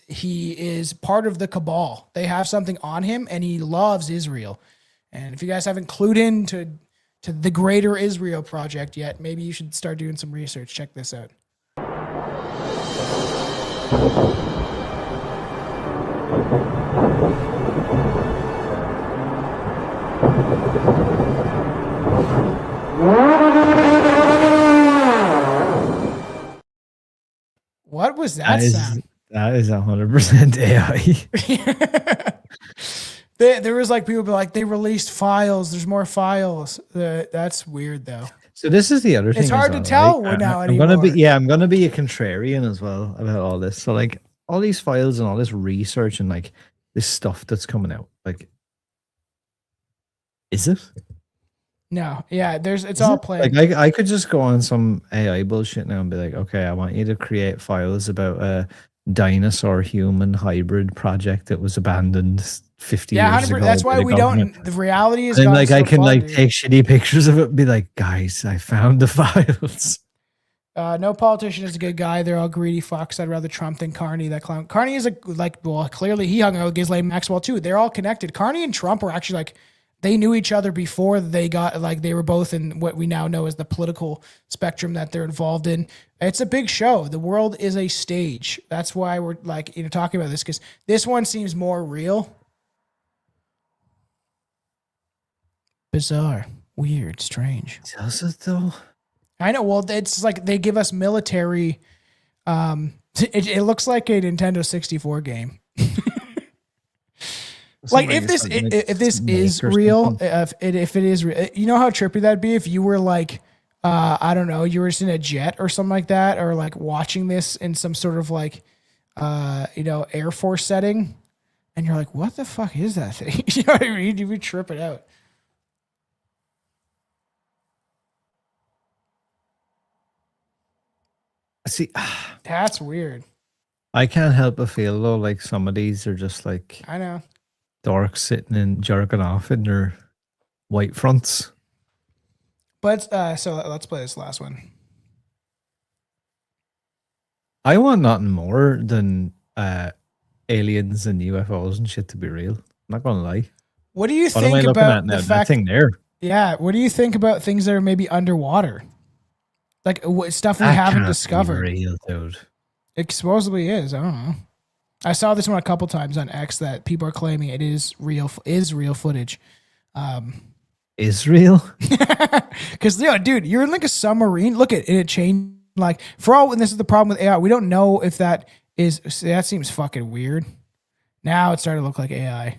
He is part of the cabal. They have something on him and he loves Israel. And if you guys haven't clued in to the Greater Israel Project yet, maybe you should start doing some research. Check this out. What was that sound? That is 100% AI. There was like people be like, they released files. There's more files. That's weird though. So this is the other thing. It's hard to tell now anymore. I'm gonna be a contrarian as well about all this. So like all these files and all this research and like this stuff that's coming out, like, is it? No, yeah, it's all planned. Like I could just go on some AI bullshit now and be like, okay, I want you to create files about a dinosaur human hybrid project that was abandoned 50 years ago. That's why we don't. The reality is, and like I can take shitty pictures of it and be like, guys, I found the files. No politician is a good guy. They're all greedy fucks. I'd rather Trump than Carney. That clown. Carney is clearly he hung out with Ghislaine Maxwell too. They're all connected. Carney and Trump are actually like, they knew each other before they got, like, they were both in what we now know as the political spectrum that they're involved in. It's a big show. The world is a stage. That's why we're like, talking about this, because this one seems more real. Bizarre, weird, strange. Does it though? I know. Well, it's like they give us military. It looks like a Nintendo 64 game. Like if this is real, if it is real, you know how trippy that'd be if you were like, I don't know, you were just in a jet or something like that, or like watching this in some sort of like, Air Force setting, and you're like, what the fuck is that thing? You know what I mean? You would trip it out. See, That's weird. I can't help but feel though like some of these are just like, I know, dorks sitting and jerking off in their white fronts. but so let's play this last one. I want nothing more than aliens and UFOs and shit to be real. I'm not gonna lie. What do you What am I think looking about at now? the That fact? thing there. Yeah, what do you think about things that are maybe underwater, like stuff we That haven't can't be discovered? real, dude. It supposedly is. I don't know. I saw this one a couple times on X that people are claiming it is real footage. Israel? Because dude, you're in like a submarine. Look at it. It changed. Like and this is the problem with AI. We don't know if that seems fucking weird. Now it started to look like AI.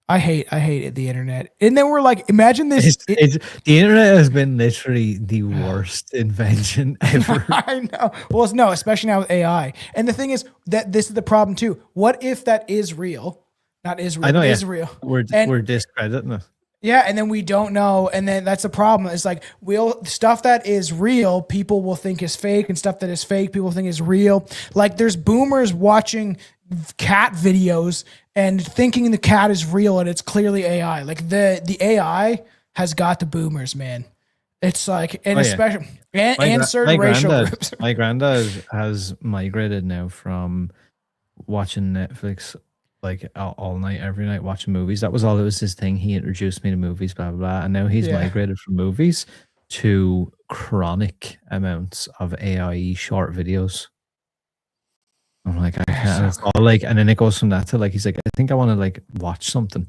I hate the internet. And then we're like, imagine this. The internet has been literally the worst invention ever. I know. Well, no, especially now with AI. And the thing is that this is the problem too. What if that is real? Not Israel. I know, is yeah. real. We're discrediting it. Yeah, and then we don't know, and then that's the problem. It's like stuff that is real, people will think is fake, and stuff that is fake, people think is real. Like there's boomers watching cat videos and thinking the cat is real and it's clearly AI. Like the AI has got the boomers, man. It's like, and especially and certain racial groups. My granddad has migrated now from watching Netflix like all night, every night, watching movies. That was all. It was his thing. He introduced me to movies, blah blah blah. And now he's migrated from movies to chronic amounts of AI short videos. I'm like, I can't. It's all like, and then it goes from that to like, he's like, I think I want to like watch something,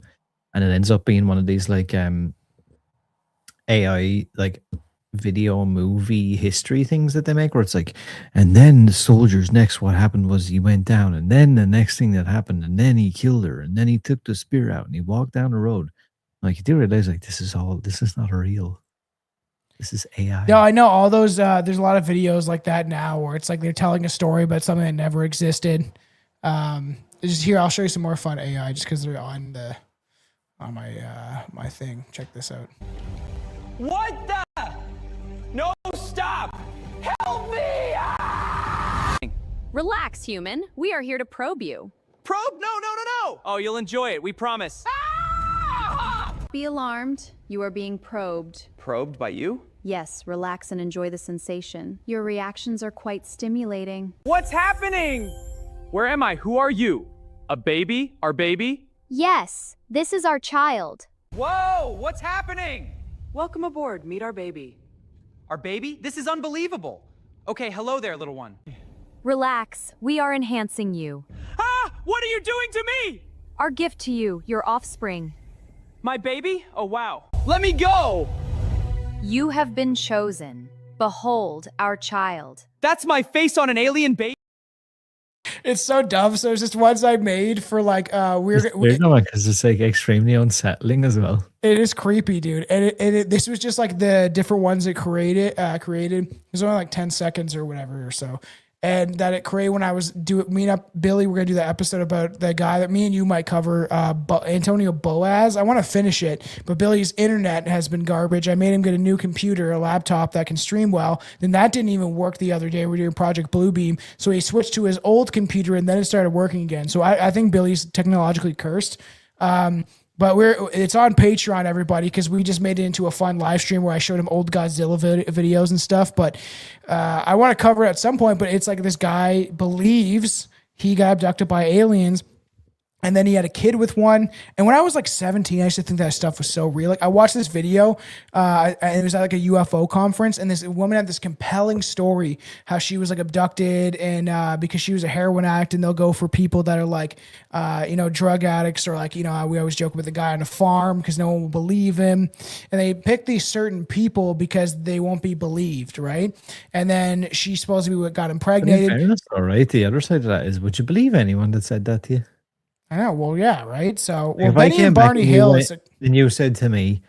and it ends up being one of these like AI like video movie history things that they make, where it's like, and then the soldiers next, what happened was he went down, and then the next thing that happened, and then he killed her, and then he took the spear out and he walked down the road. Like, you do realize like this is not real. This is AI. Yeah, I know all those. There's a lot of videos like that now where it's like they're telling a story about something that never existed. Just here, I'll show you some more fun AI just because they're on my my thing. Check this out. What the? No, stop! Help me! Ah! Relax, human. We are here to probe you. Probe? No. Oh, you'll enjoy it. We promise. Ah! Be alarmed. You are being probed. Probed by you? Yes, relax and enjoy the sensation. Your reactions are quite stimulating. What's happening? Where am I? Who are you? A baby? Our baby? Yes, this is our child. Whoa! What's happening? Welcome aboard. Meet our baby. Our baby? This is unbelievable. Okay, hello there, little one. Relax. We are enhancing you. Ah! What are you doing to me? Our gift to you, your offspring. My baby? Oh, wow. Let me go! You have been chosen. Behold our child. That's my face on an alien baby? It's so dumb. So it's just ones I made for like weird. Because it's like extremely unsettling as well. It is creepy, dude. And this was just like the different ones it created. It was only like 10 seconds or whatever or so. And that it created when I was meeting up Billy. We're going to do that episode about the guy that me and you might cover, Antonio Boaz. I want to finish it, but Billy's internet has been garbage. I made him get a new computer, a laptop that can stream well. Then that didn't even work the other day. We were doing Project Bluebeam. So he switched to his old computer and then it started working again. So I think Billy's technologically cursed. But it's on Patreon, everybody, because we just made it into a fun live stream where I showed him old Godzilla videos and stuff. But I want to cover it at some point. But it's like this guy believes he got abducted by aliens. And then he had a kid with one. And when I was like 17, I used to think that stuff was so real. Like I watched this video, and it was at like a UFO conference, and this woman had this compelling story how she was like abducted, and because she was a heroin addict, and they'll go for people that are like, drug addicts, or like, we always joke with the guy on a farm because no one will believe him, and they pick these certain people because they won't be believed, right? And then she supposedly got impregnated. In fairness, all right. The other side of that is, would you believe anyone that said that to you? Oh, well, yeah, right? So, if Benny and Barney Hill is... And you said to me,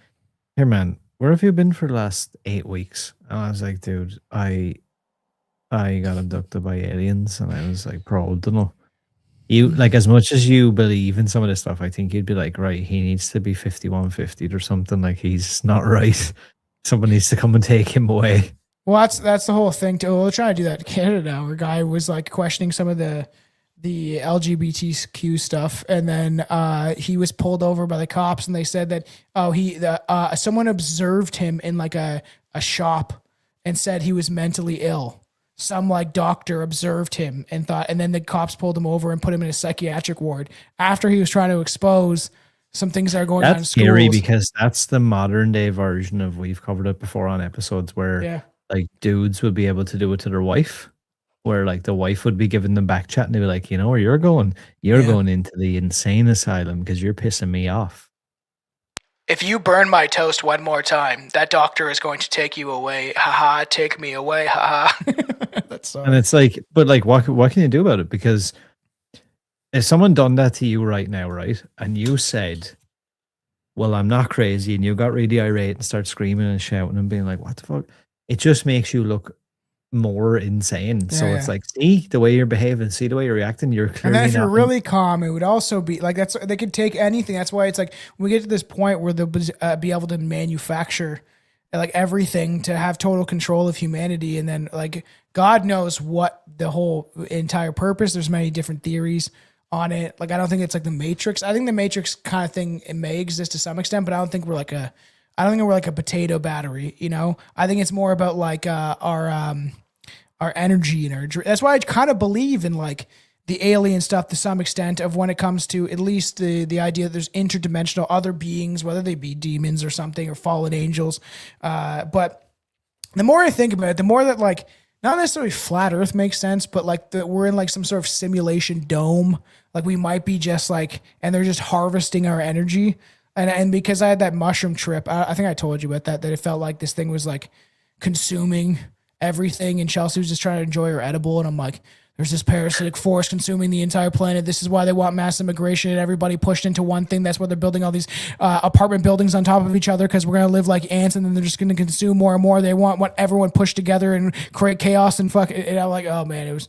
here, man, where have you been for the last 8 weeks? And I was like, dude, I got abducted by aliens. And I was like, bro, don't know. You, like, as much as you believe in some of this stuff, I think you'd be like, right, he needs to be 5150 or something. Like, he's not right. Someone needs to come and take him away. Well, that's the whole thing, too. We're trying to do that in Canada now, where a guy was, like, questioning some of the LGBTQ stuff, and then he was pulled over by the cops, and they said that someone observed him in like a shop and said he was mentally ill. Some like doctor observed him and then the cops pulled him over and put him in a psychiatric ward after he was trying to expose some things that are going on in schools. That's scary because that's the modern day version of, we've covered it before on episodes where like dudes would be able to do it to their wife. Where like the wife would be giving them back chat and they'd be like, you know where you're going? You're going into the insane asylum because you're pissing me off. If you burn my toast one more time, that doctor is going to take you away. Haha, take me away. Haha. That's so. And it's like, but like, what can you do about it? Because if someone done that to you right now, right? And you said, well, I'm not crazy. And you got really irate and start screaming and shouting and being like, what the fuck? It just makes you look more insane. So it's like, see the way you're behaving, see the way you're reacting, you're clearly. And then if you're really calm, it would also be like, that's, they could take anything. That's why it's like when we get to this point where they'll be able to manufacture like everything to have total control of humanity, and then like God knows what the whole entire purpose. There's many different theories on it. Like, I don't think it's like the Matrix. I think the Matrix kind of thing, it may exist to some extent, but I don't think we're like a potato battery, you know? I think it's more about like our energy and our that's why I kind of believe in like the alien stuff to some extent of when it comes to at least the idea that there's interdimensional other beings, whether they be demons or something or fallen angels. But the more I think about it, the more that like not necessarily flat earth makes sense, but like that we're in like some sort of simulation dome. Like we might be just like, and they're just harvesting our energy. And because I had that mushroom trip, I think I told you about that it felt like this thing was like consuming everything. And Chelsea was just trying to enjoy her edible. And I'm like, there's this parasitic force consuming the entire planet. This is why they want mass immigration and everybody pushed into one thing. That's why they're building all these apartment buildings on top of each other, because we're going to live like ants and then they're just going to consume more and more. They want everyone pushed together and create chaos and fuck. And I'm like, oh man, it was.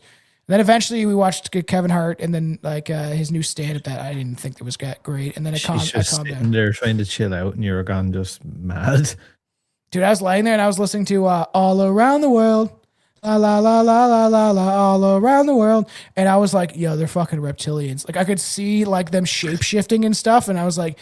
And then eventually we watched Kevin Hart and then like his new stand-up that I didn't think that was great. And then I calmed down. They're trying to chill out and you're gone just mad. Dude, I was lying there and I was listening to All Around the World. La la la la la la la all around the world. And I was like, yo, they're fucking reptilians. Like I could see like them shape-shifting and stuff. And I was like,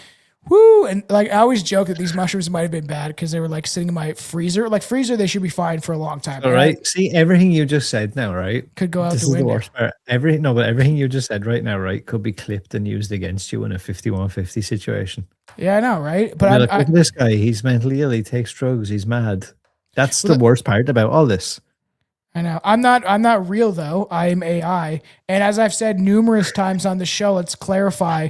whoo. And like I always joke that these mushrooms might have been bad because they were like sitting in my freezer. Like freezer, they should be fine for a long time. All right. See, everything you just said now, right? Could go out this the is window. The worst part. Everything you just said right now, right, could be clipped and used against you in a 5150 situation. Yeah, I know, right? But look at this guy. He's mentally ill. He takes drugs. He's mad. That's the worst part about all this. I know. I'm not real though. I am AI. And as I've said numerous times on the show, let's clarify,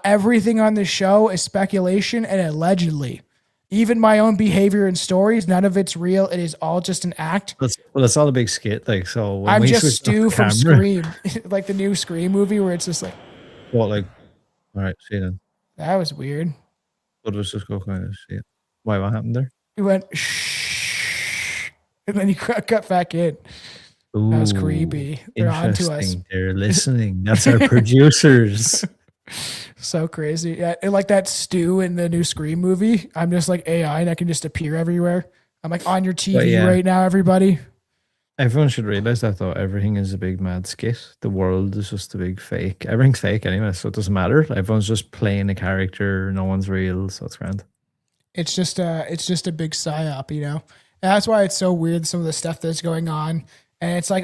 everything on the show is speculation and allegedly. Even my own behavior and stories, none of it's real. It is all just an act. That's all a big skit. Like, so when I'm we just Stu from camera, Scream, like the new Scream movie where it's just like, what, like, all right, see you then. that was weird. What was just go kind of see it? Why, what happened there? He went, shh. And then he got back in. Ooh, that was creepy. They're on to us. They're listening. That's our producers. So crazy. Yeah, and like that Stu in the new Scream movie. I'm just like AI and I can just appear everywhere. I'm like on your TV right now, everybody. Everyone should realize that though. Everything is a big mad skit. The world is just a big fake. Everything's fake anyway, so it doesn't matter. Everyone's just playing a character. No one's real, so it's grand. It's just a big psyop, you know. And that's why it's so weird, some of the stuff that's going on. And it's like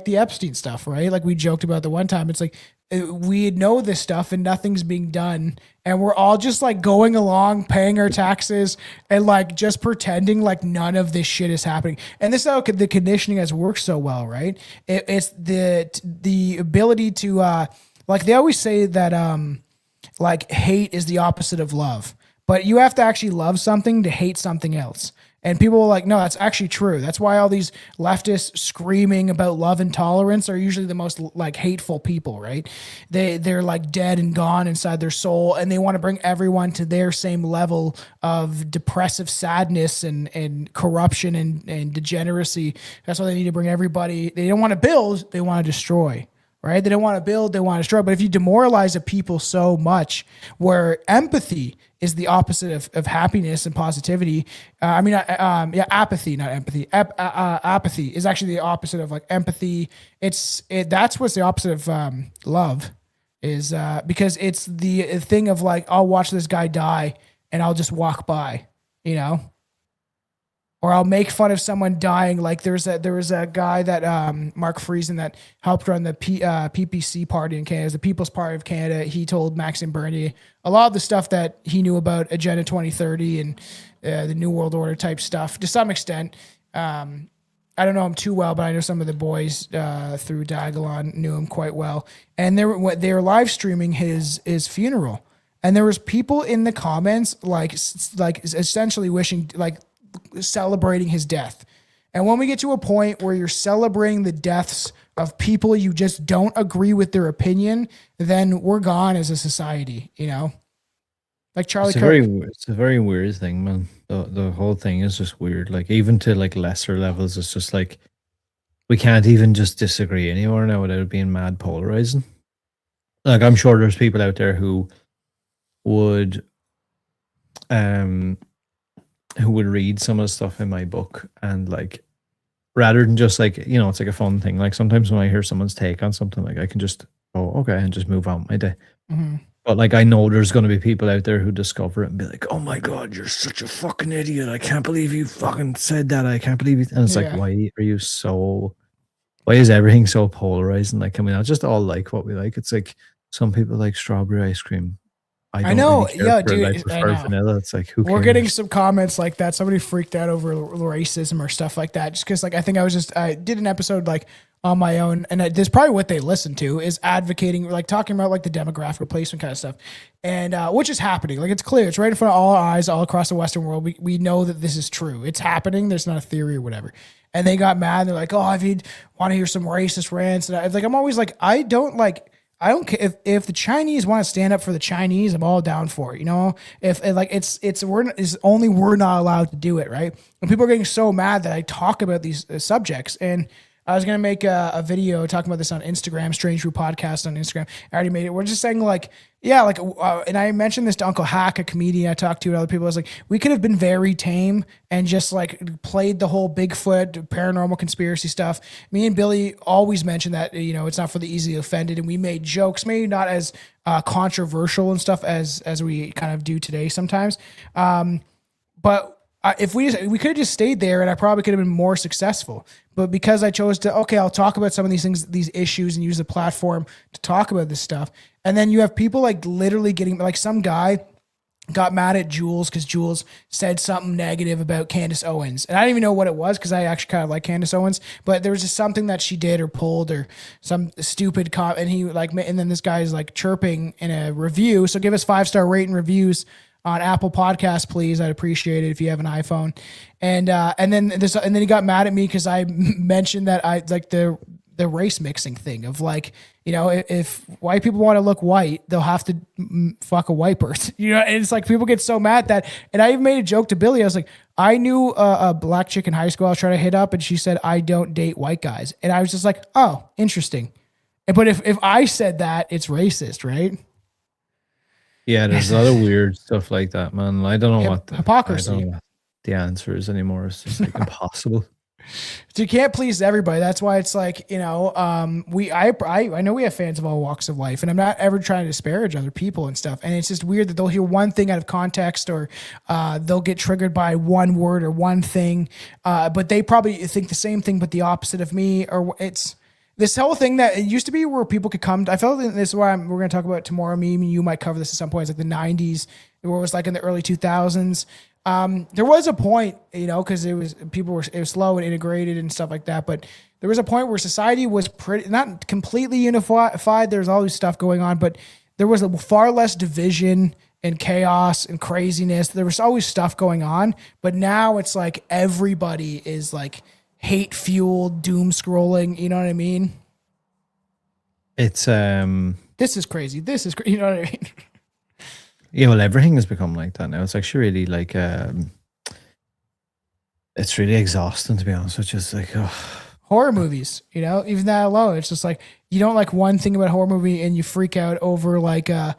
the Epstein stuff, right? Like we joked about the one time. It's like we know this stuff and nothing's being done. And we're all just like going along, paying our taxes and like just pretending like none of this shit is happening. And this is how the conditioning has worked so well, right? It's the ability to, like they always say that like hate is the opposite of love. But you have to actually love something to hate something else. And people are like, no, that's actually true. That's why all these leftists screaming about love and tolerance are usually the most like hateful people, right? They're like dead and gone inside their soul, and they want to bring everyone to their same level of depressive sadness and corruption and degeneracy. That's why they need to bring everybody. They don't want to build, they want to destroy. Right? They don't want to build, they want to destroy. But if you demoralize a people so much where empathy is the opposite of happiness and positivity, apathy, not empathy. Apathy is actually the opposite of like empathy. That's what's the opposite of love is because it's the thing of like, I'll watch this guy die and I'll just walk by, you know? Or I'll make fun of someone dying. Like there was a guy that Mark Friesen that helped run the PPC party in Canada, the People's Party of Canada. He told Maxime Bernier a lot of the stuff that he knew about Agenda 2030 and the New World Order type stuff to some extent. I don't know him too well, but I know some of the boys through Dagalon knew him quite well. And they were live streaming his funeral, and there was people in the comments like essentially wishing like. Celebrating his death. And when we get to a point where you're celebrating the deaths of people you just don't agree with their opinion, then we're gone as a society, you know? Like Charlie Kirk. It's a very weird thing, man. The whole thing is just weird. Like even to like lesser levels, it's just like we can't even just disagree anymore now without it being mad polarizing. Like I'm sure there's people out there who would read some of the stuff in my book and like rather than just like, you know, it's like a fun thing. Like sometimes when I hear someone's take on something, like I can just oh, okay, and just move on with my day. Mm-hmm. But like, I know there's going to be people out there who discover it and be like, "Oh my god, you're such a fucking idiot! I can't believe you fucking said that. I can't believe it." And it's like, why are you so? Why is everything so polarizing? Like, can we not just all like what we like? It's like some people like strawberry ice cream. I know, really care yeah, for it. dude. I I prefer know. vanilla. It's like, who cares? We're getting some comments like that. Somebody freaked out over racism or stuff like that. Just because, like, I think I did an episode like on my own, and this is probably what they listen to is advocating, like talking about like the demographic replacement kind of stuff, and which is happening. Like, it's clear, it's right in front of all our eyes, all across the Western world. We know that this is true. It's happening. There's not a theory or whatever. And they got mad. They're like, "Oh, if you want to hear some racist rants," and I'm always like, I don't care if the Chinese want to stand up for the Chinese, I'm all down for it. You know, if like it's only we're not allowed to do it, right? And people are getting so mad that I talk about these subjects. And I was gonna make a video talking about this on Instagram, Strange Brew Podcast on Instagram. I already made it. We're just saying like, yeah, like, and I mentioned this to Uncle Hack, a comedian I talked to, and other people. I was like, we could have been very tame and just like played the whole Bigfoot paranormal conspiracy stuff. Me and Billy always mentioned that, you know, it's not for the easily offended, and we made jokes, maybe not as controversial and stuff as we kind of do today sometimes. But if we could have just stayed there, and I probably could have been more successful. But because I chose to, okay, I'll talk about some of these things, these issues, and use the platform to talk about this stuff. And then you have people like literally getting, like, some guy got mad at Jules because Jules said something negative about Candace Owens. And I didn't even know what it was because I actually kind of like Candace Owens, but there was just something that she did or pulled or some stupid and he like, and then this guy is like chirping in a review. So give us 5-star rating reviews on Apple Podcasts, please. I'd appreciate it if you have an iPhone. And then he got mad at me because I mentioned that I like the race mixing thing of like, you know, if white people want to look white, they'll have to fuck a white person. You know, and it's like people get so mad that, and I even made a joke to Billy. I was like, I knew a black chick in high school I was trying to hit up, and she said, I don't date white guys. And I was just like, oh, interesting. But if I said that, it's racist, right? Yeah, there's a lot of weird stuff like that, man. I don't know what hypocrisy. I don't know what the answer is anymore. It's just like impossible. So you can't please everybody. That's why it's like, you know, I know we have fans of all walks of life, and I'm not ever trying to disparage other people and stuff. And it's just weird that they'll hear one thing out of context, or they'll get triggered by one word or one thing, but they probably think the same thing but the opposite of me. Or it's this whole thing that it used to be where people could come. I felt like this is why we're going to talk about tomorrow. Me and you might cover this at some point. It's like the 90s, where it was like in the early 2000s. There was a point, you know, because it was slow and integrated and stuff like that. But there was a point where society was not completely unified. There's always stuff going on, but there was far less division and chaos and craziness. There was always stuff going on, but now it's like everybody is like hate fueled, doom scrolling. You know what I mean? It's this is crazy. You know what I mean? Yeah, well, everything has become like that now. It's actually really like it's really exhausting, to be honest. It's just like horror movies, you know, even that alone, it's just like you don't like one thing about a horror movie and you freak out over like on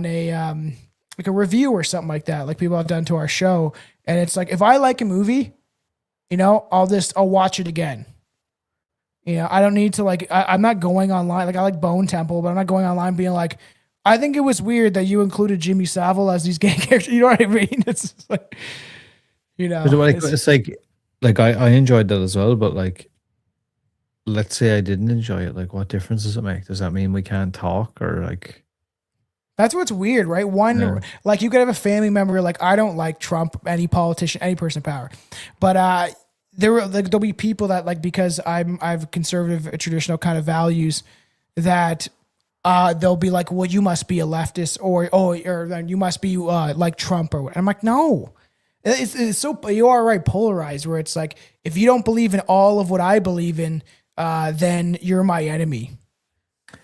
a like a review or something like that, like people have done to our show. And it's like, if I like a movie, you know, I'll watch it again. You know, I don't need to like, I'm not going online. Like I like Bone Temple, but I'm not going online being like, I think it was weird that you included Jimmy Savile as these gay characters. You know what I mean? It's just like, you know, it's like I enjoyed that as well, but like, let's say I didn't enjoy it. Like, what difference does it make? Does that mean we can't talk, or like? That's what's weird, right? Like you could have a family member like, I don't like Trump, any politician, any person in power, but there'll be people that like, because I've conservative, traditional kind of values, that they'll be like, well, you must be a leftist, or you must be like Trump, or what. I'm like, no, it's so, you are right, polarized, where it's like, if you don't believe in all of what I believe in, then you're my enemy.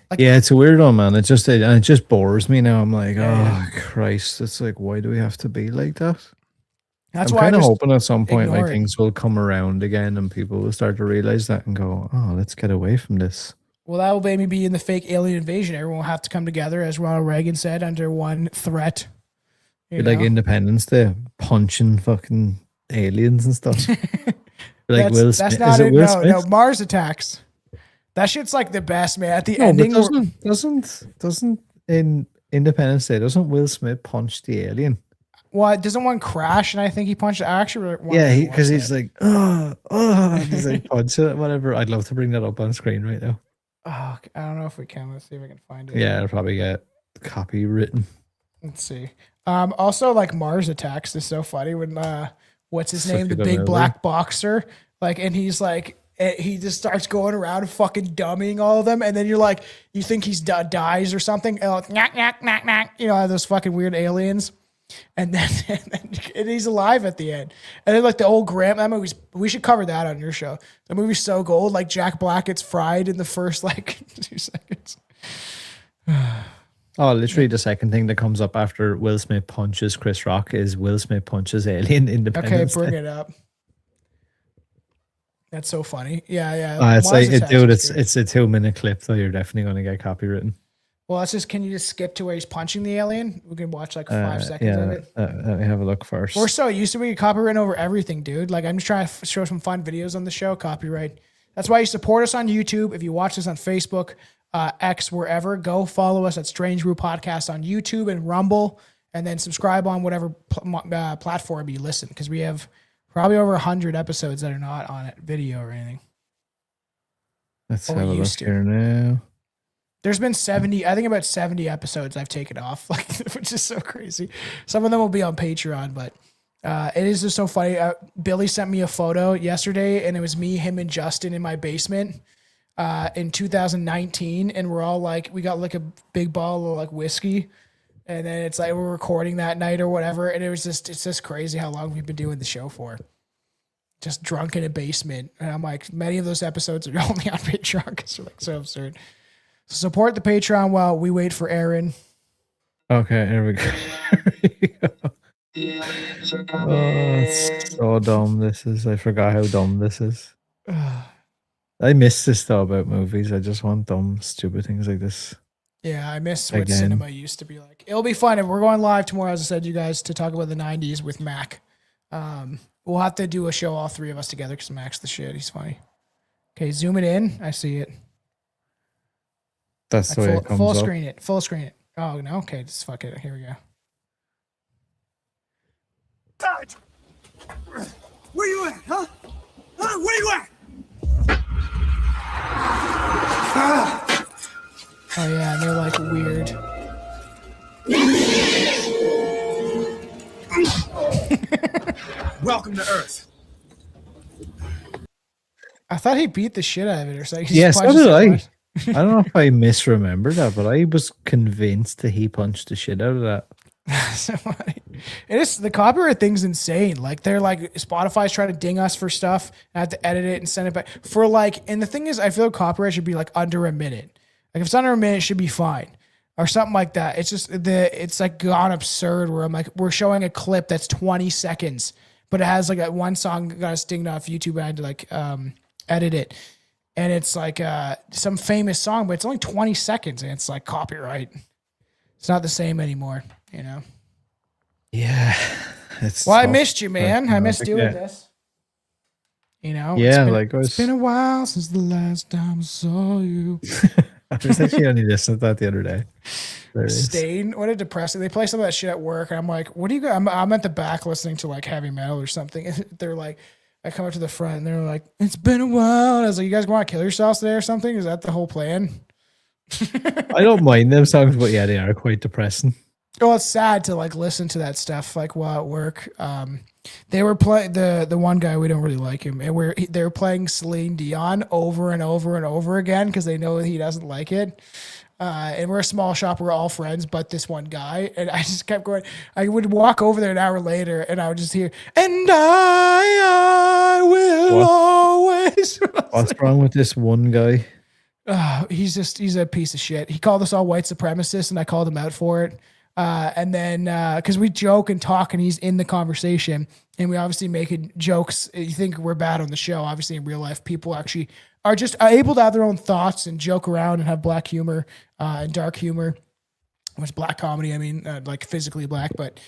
Like, yeah, it's a weird one, man. It just bores me now. I'm like, oh Christ! It's like, why do we have to be like that? That's I'm why kind of hoping at some point like it. things will come around again, and people will start to realize that and go, oh, let's get away from this. Well, that will maybe be in the fake alien invasion. Everyone will have to come together, as Ronald Reagan said, under one threat. Like Independence Day, punching fucking aliens and stuff. Like Will Smith. That's not it. No, Mars attacks. That shit's like the best, man. At the No, ending, but doesn't in Independence Day, doesn't Will Smith punch the alien? well, doesn't one crash? And I think he punched. I actually really wanna Yeah, watch because he's that. like, he's like punch it, whatever. I'd love to bring that up on screen right now. Oh, I don't know if we can. Let's see if I can find it. Yeah, I'll probably get copywritten. Let's see. Also, like Mars Attacks is so funny when what's his Such name, a the good big movie. black boxer, like, and he's like, he just starts going around and fucking dummying all of them, and then you're like, you think he's dies or something, and like, knock knock knock knock, you know, those fucking weird aliens, and then and he's alive at the end, and then like the old that movie's, we should cover that on your show. The movie's so gold, like Jack Black gets fried in the first like 2 seconds. Oh, literally the second thing that comes up after Will Smith punches Chris Rock is Will Smith punches Alien Independence Okay, bring Day. it up. That's so funny. Yeah. It's Mars like, Attacks dude, is good. it's a 2-minute clip, though. You're definitely going to get copywritten. Well, can you just skip to where he's punching the alien? We can watch like 5 seconds of it. Let me have a look first. We're so used to being copyright over everything, dude. Like, I'm just trying to show some fun videos on the show, copyright. That's why you support us on YouTube. If you watch us on Facebook, X, wherever, go follow us at Strange Brew Podcast on YouTube and Rumble, and then subscribe on whatever platform you listen, because we have probably over 100 episodes that are not on it, video or anything. Let's Or have a look used to. here now. There's been 70, I think about 70 episodes I've taken off, like, which is so crazy. Some of them will be on Patreon, but it is just so funny. Billy sent me a photo yesterday, and it was me, him, and Justin in my basement in 2019, and we're all like, we got like a big bottle of like whiskey, and then it's like we're recording that night or whatever, and it's just crazy how long we've been doing the show for. Just drunk in a basement, and I'm like, many of those episodes are only on Patreon because they're like so absurd. So support the Patreon while we wait for Aran. Okay, here we go. Oh, it's so dumb. I forgot how dumb this is. I miss this though about movies. I just want dumb, stupid things like this. Yeah, I miss what Again. cinema used to be like. It'll be fun. If we're going live tomorrow, as I said, you guys, to talk about the 90s with Mac. We'll have to do a show, all three of us together, because Mac's the shit. He's funny. Okay, zoom it in. I see it. That's the way Like it comes full up. screen it. Full screen it. Oh, no? Okay, just fuck it. Here we go. Where you at, huh? Where you at? Oh, yeah, and they're like weird. Welcome to Earth. I thought he beat the shit out of it or something. He just Yeah, so punches did it I. once. I don't know if I misremember that, but I was convinced that he punched the shit out of that. So funny. It is, the copyright thing's insane. Like, they're like, Spotify's trying to ding us for stuff. I have to edit it and send it back for like, and the thing is, I feel copyright should be like under a minute. Like, if it's under a minute, it should be fine or something like that. It's just it's like gone absurd where I'm like, we're showing a clip that's 20 seconds, but it has like that one song got us dinged off YouTube. I had to like edit it. And it's like some famous song, but it's only 20 seconds and it's like copyright. It's not the same anymore, you know? Yeah. It's Well, I tough. missed you, man. I missed doing Yeah. this. You know? Yeah, it's been a while since the last time I saw you. I was actually only listening to that the other day. There it is. Stain, what a depressing. They play some of that shit at work, and I'm like, what do you got? I'm at the back listening to like heavy metal or something. And they're like, I come up to the front and they're like, it's been a while. And I was like, you guys want to kill yourselves today or something? Is that the whole plan? I don't mind them songs, but yeah, they are quite depressing. Well, it's sad to like listen to that stuff like while at work. They were playing the one guy, we don't really like him, and they were playing Celine Dion over and over and over again because they know that he doesn't like it. And we're a small shop, we're all friends, but this one guy, and I just kept going. I would walk over there an hour later, and I would just hear, and I will What? always. What's wrong with this one guy? He's a piece of shit. He called us all white supremacists, and I called him out for it. And then, cause we joke and talk and he's in the conversation and we obviously making jokes. You think we're bad on the show. Obviously in real life, people actually are just able to have their own thoughts and joke around and have black humor, and dark humor. What's black comedy? I mean, like physically black, but,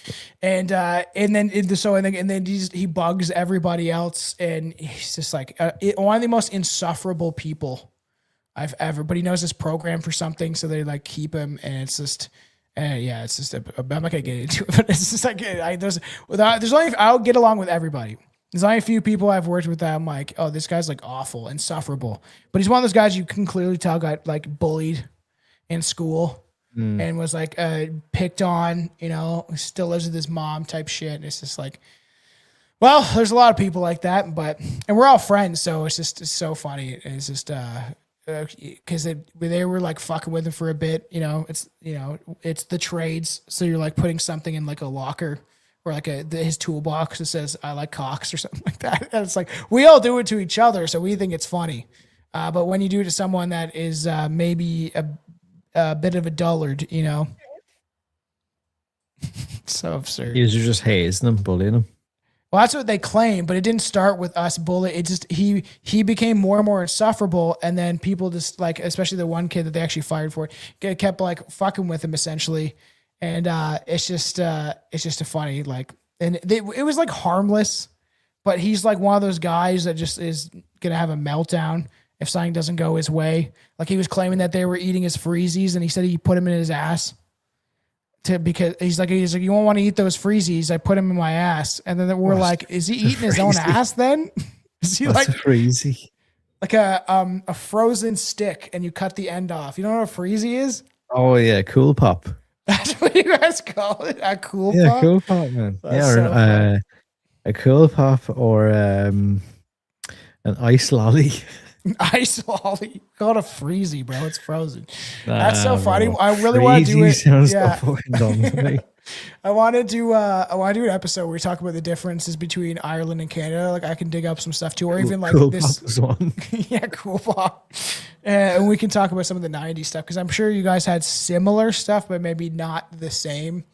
and then he bugs everybody else. And he's just like, one of the most insufferable people I've ever. But he knows his program for something, so they like keep him, and it's just. It's just I'm not gonna get into it, but it's just like there's only I'll get along with everybody. There's only a few people I've worked with that I'm like, oh, this guy's like awful, insufferable. But he's one of those guys you can clearly tell got like bullied in school and was like picked on, still lives with his mom type shit. And it's just like, well, there's a lot of people like that, and we're all friends, so it's so funny. It's just because they were like fucking with him for a bit, it's the trades. So you're like putting something in like a locker or like his toolbox that says I like cocks or something like that. And it's like, we all do it to each other. So we think it's funny. But when you do it to someone that is maybe a bit of a dullard, so absurd. You're just hazing them, bullying them. Well, that's what they claim, but it didn't start with us bullying. It just he became more and more insufferable, and then people just like, especially the one kid that they actually fired for it, kept like fucking with him essentially, and it's just a funny like, and it was like harmless, but he's like one of those guys that just is gonna have a meltdown if something doesn't go his way. Like he was claiming that they were eating his freezies, and he said he put him in his ass. Because he's like, you won't want to eat those freezies. I put him in my ass. And then we're like, is he eating his own ass then? Is he What's like freezy? Like a frozen stick and you cut the end off. You know what a freezy is? Oh yeah, cool pop. That's what you guys call it? A cool pop? Yeah, cool pop, man. That's yeah, so a cool pop or an ice lolly. Ice lolly. Call it a freezy, bro. It's frozen. That's so funny. Bro. I really want to do it. Sounds Yeah. so fucking dumb to me. I want to do an episode where we talk about the differences between Ireland and Canada. Like I can dig up some stuff too, or even like cool this. pop is one. Yeah, cool pop. And we can talk about some of the 90s stuff because I'm sure you guys had similar stuff, but maybe not the same.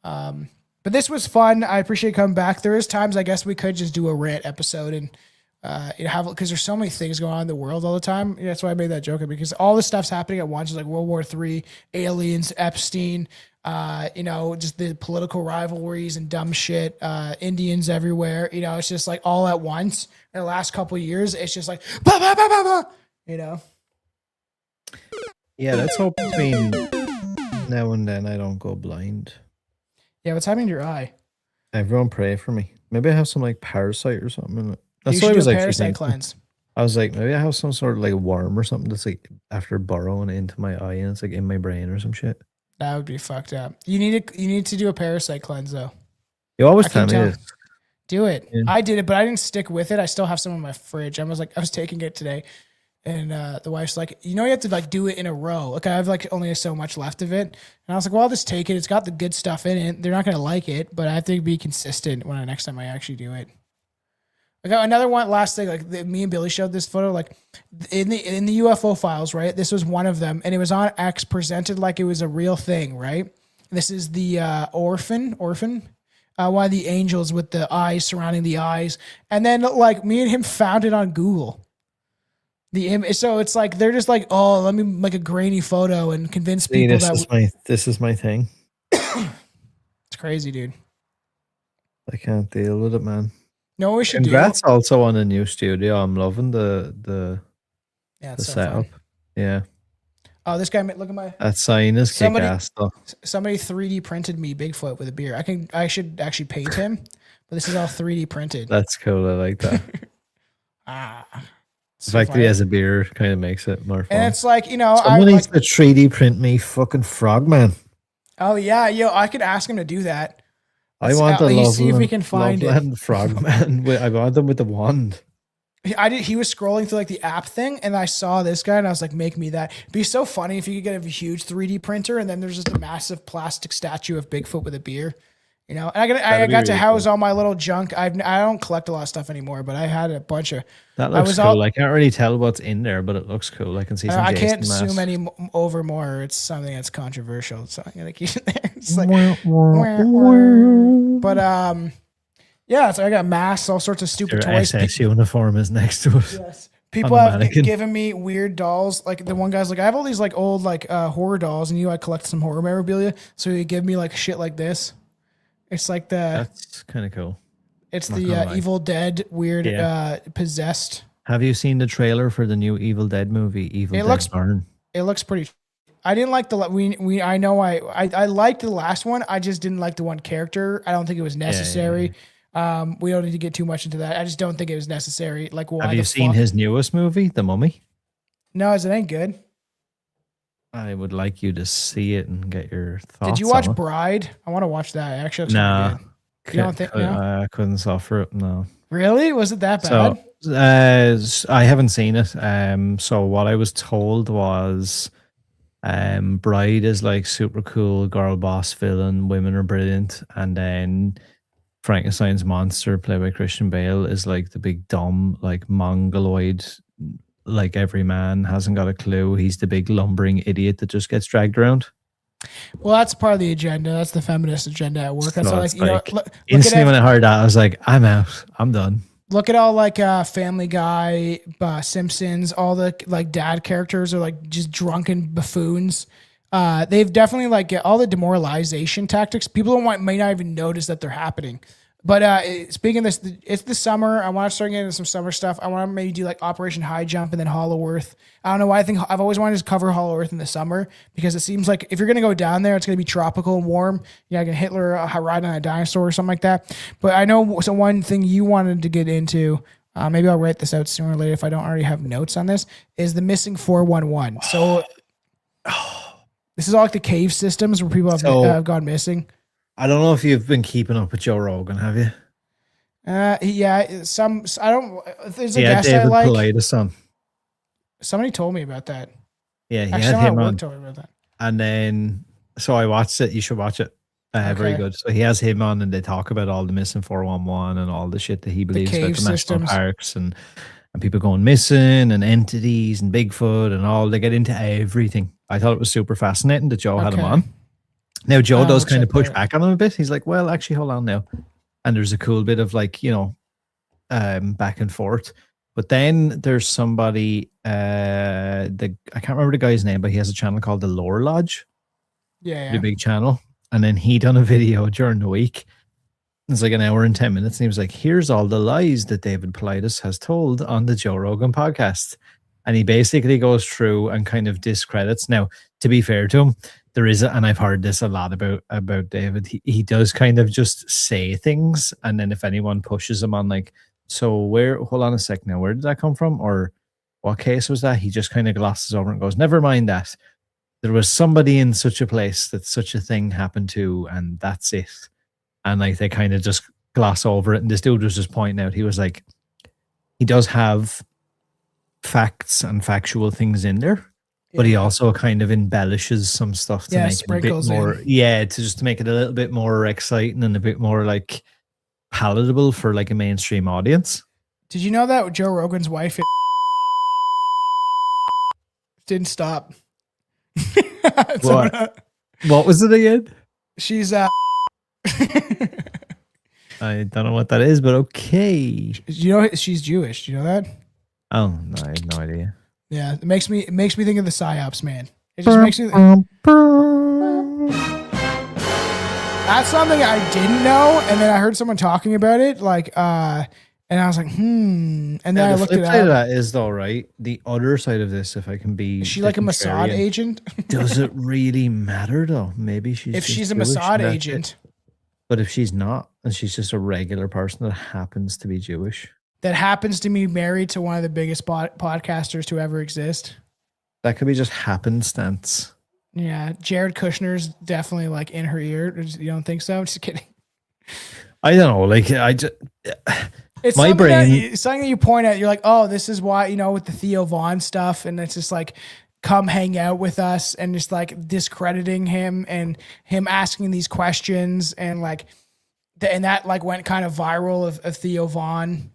But this was fun. I appreciate coming back. There is times I guess we could just do a rant episode and have, because there's so many things going on in the world all the time. That's why I made that joke, because all this stuff's happening at once. It's like World War III, aliens, Epstein, just the political rivalries and dumb shit, Indians everywhere. It's just like all at once. In the last couple of years, it's just like, bah, bah, bah, bah, bah, Yeah, let's hope between now and then I don't go blind. Yeah, what's happening to your eye? Everyone pray for me. Maybe I have some like parasite or something in it. You That's should what I do was a actually parasite thinking. cleanse. I was like, maybe I have some sort of like worm or something that's like after burrowing into my eye and it's like in my brain or some shit. That would be fucked up. You need to do a parasite cleanse though. You always I tell can me tell. this. Do it. Yeah. I did it, but I didn't stick with it. I still have some in my fridge. I was taking it today, and the wife's like, you have to like do it in a row. Like I have like only so much left of it, and I was like, well, I'll just take it. It's got the good stuff in it. They're not gonna like it, but I have to be consistent when next time I actually do it. I got another one last thing. Like me and Billy showed this photo. Like in the UFO files, right? This was one of them, and it was on X, presented like it was a real thing, right? This is the orphan. One of the angels with the eyes surrounding the eyes. And then like me and him found it on Google. So it's like, they're just like, oh, let me make a grainy photo and convince people this is my thing. It's crazy, dude. I can't deal with it, man. No, we should Congrats also on a new studio. I'm loving the it's so setup. fun. Yeah. Oh, this guy, look at my, That sign is kick ass though. somebody 3D printed me Bigfoot with a beer. I should actually paint him, but this is all 3D printed. That's cool. I like that. The fact that he has a beer kind of makes it more fun. And it's like, Someone needs to 3D print me fucking frogman. Oh yeah, I could ask him to do that. I want the Loveland, see if we can find Loveland frogman. I want them with the wand. He was scrolling through like the app thing, and I saw this guy, and I was like, "Make me that." It'd be so funny if you could get a huge 3D printer, and then there's just a massive plastic statue of Bigfoot with a beer. And I got to house all my little junk. I don't collect a lot of stuff anymore, but I had a bunch of. That looks cool. I can't really tell what's in there, but it looks cool. I can see some. I Jason can't masks. zoom any over more. It's something that's controversial, so I'm gonna keep it there. It's like, but yeah. So I got masks, all sorts of stupid Your toys. SS uniform is next to it. Yes. People On the have mannequin. given me weird dolls. Like the one guy's like, I have all these like old like horror dolls, and I collect some horror memorabilia. So he give me like shit like this. It's like That's kind of cool. it's not the gonna lie. Evil Dead weird Yeah. possessed Have you seen the trailer for the new Evil Dead movie, Evil It Dead looks- Burn? It looks pretty. I didn't like we. I know I liked the last one. I just didn't like the one character. I don't think it was necessary. We don't need to get too much into that. I just don't think it was necessary. Like, why? Have you seen his newest movie, The Mummy? No, is it ain't good? I would like you to see it and get your thoughts. Did you watch on it. Bride? I want to watch that. It actually looks No. pretty good. You don't think? No? I couldn't suffer it. No. Really? Was it that bad? So, I haven't seen it. So what I was told was, Bride is like super cool girl boss villain. Women are brilliant, and then Frankenstein's monster, played by Christian Bale, is like the big dumb, like mongoloid, like every man hasn't got a clue. He's the big lumbering idiot that just gets dragged around. Well, that's part of the agenda. That's the feminist agenda at work. That's So all, it's like, you know, like, look instantly at when I heard that, I was like, I'm out. I'm done. look at all like Family Guy, Simpsons, all the like dad characters are like just drunken buffoons. They've definitely like all the demoralization tactics. People may not even notice that they're happening. But speaking of this, it's the summer. I want to start getting into some summer stuff. I want to maybe do like Operation High Jump and then Hollow Earth. I don't know why. I think I've always wanted to cover Hollow Earth in the summer because it seems like if you're going to go down there, it's going to be tropical and warm. Yeah, like a Hitler riding on a dinosaur or something like that. But I know so one thing you wanted to get into, maybe I'll write this out sooner or later if I don't already have notes on this, is the missing 411. So this is all like the cave systems where people have gone missing. I don't know if you've been keeping up with Joe Rogan, have you? Yeah, I don't. There's a Yeah, guest David I like. Paulides on. Somebody told me about that. Yeah, he Actually, had someone him at work on. told me about that. And then, so I watched it. You should watch it. Very Okay. good. So he has him on, and they talk about all the missing 411 and all the shit that he believes about cave the national systems. parks and people going missing and entities and Bigfoot and all. They get into everything. I thought it was super fascinating that Joe had him Okay. on. Now Joe does I'll kind of check push that. back on him a bit. He's like, "Well, actually, hold on now." And there's a cool bit of like, back and forth. But then there's somebody, I can't remember the guy's name, but he has a channel called the Lore Lodge, Yeah, pretty big channel. And then he done a video during the week. It's like an hour and 10 minutes. And he was like, here's all the lies that David Paulides has told on the Joe Rogan podcast. And he basically goes through and kind of discredits. Now, to be fair to him, there is, and I've heard this a lot about David, he does kind of just say things. And then if anyone pushes him on like, so hold on a sec now, where did that come from? Or what case was that? He just kind of glosses over and goes, never mind that. There was somebody in such a place that such a thing happened to, and that's it. And like they kind of just gloss over it. And this dude was just pointing out, he was like, he does have facts and factual things in there, but he also kind of embellishes some stuff to make it a bit more, to make it a little bit more exciting and a bit more like palatable for like a mainstream audience. Did you know that Joe Rogan's wife didn't stop? What was it again? She's I don't know what that is, but okay. you know she's Jewish. Do you know that? Oh no, I had no idea. Yeah, it makes me think of the psyops, man. It just makes me. That's something I didn't know, and then I heard someone talking about it, like, and I was like, And then I The looked flip it side of up. that is though, right? The other side of this, if I can be, Is she like a Mossad contrarian, agent? Does it really matter though? Maybe she's If just she's a Jewish Mossad and that's agent it. But if she's not, and she's just a regular person that happens to be Jewish, that happens to be married to one of the biggest podcasters to ever exist. that could be just happenstance. Yeah, Jared Kushner's definitely like in her ear. You don't think so? Just kidding. I don't know. Like I just, It's my something brain. something that you point at. You're like, oh, this is why, with the Theo Vaughn stuff, and it's just like, come hang out with us, and just like discrediting him and him asking these questions, and like, and that like went kind of viral of Theo Vaughn.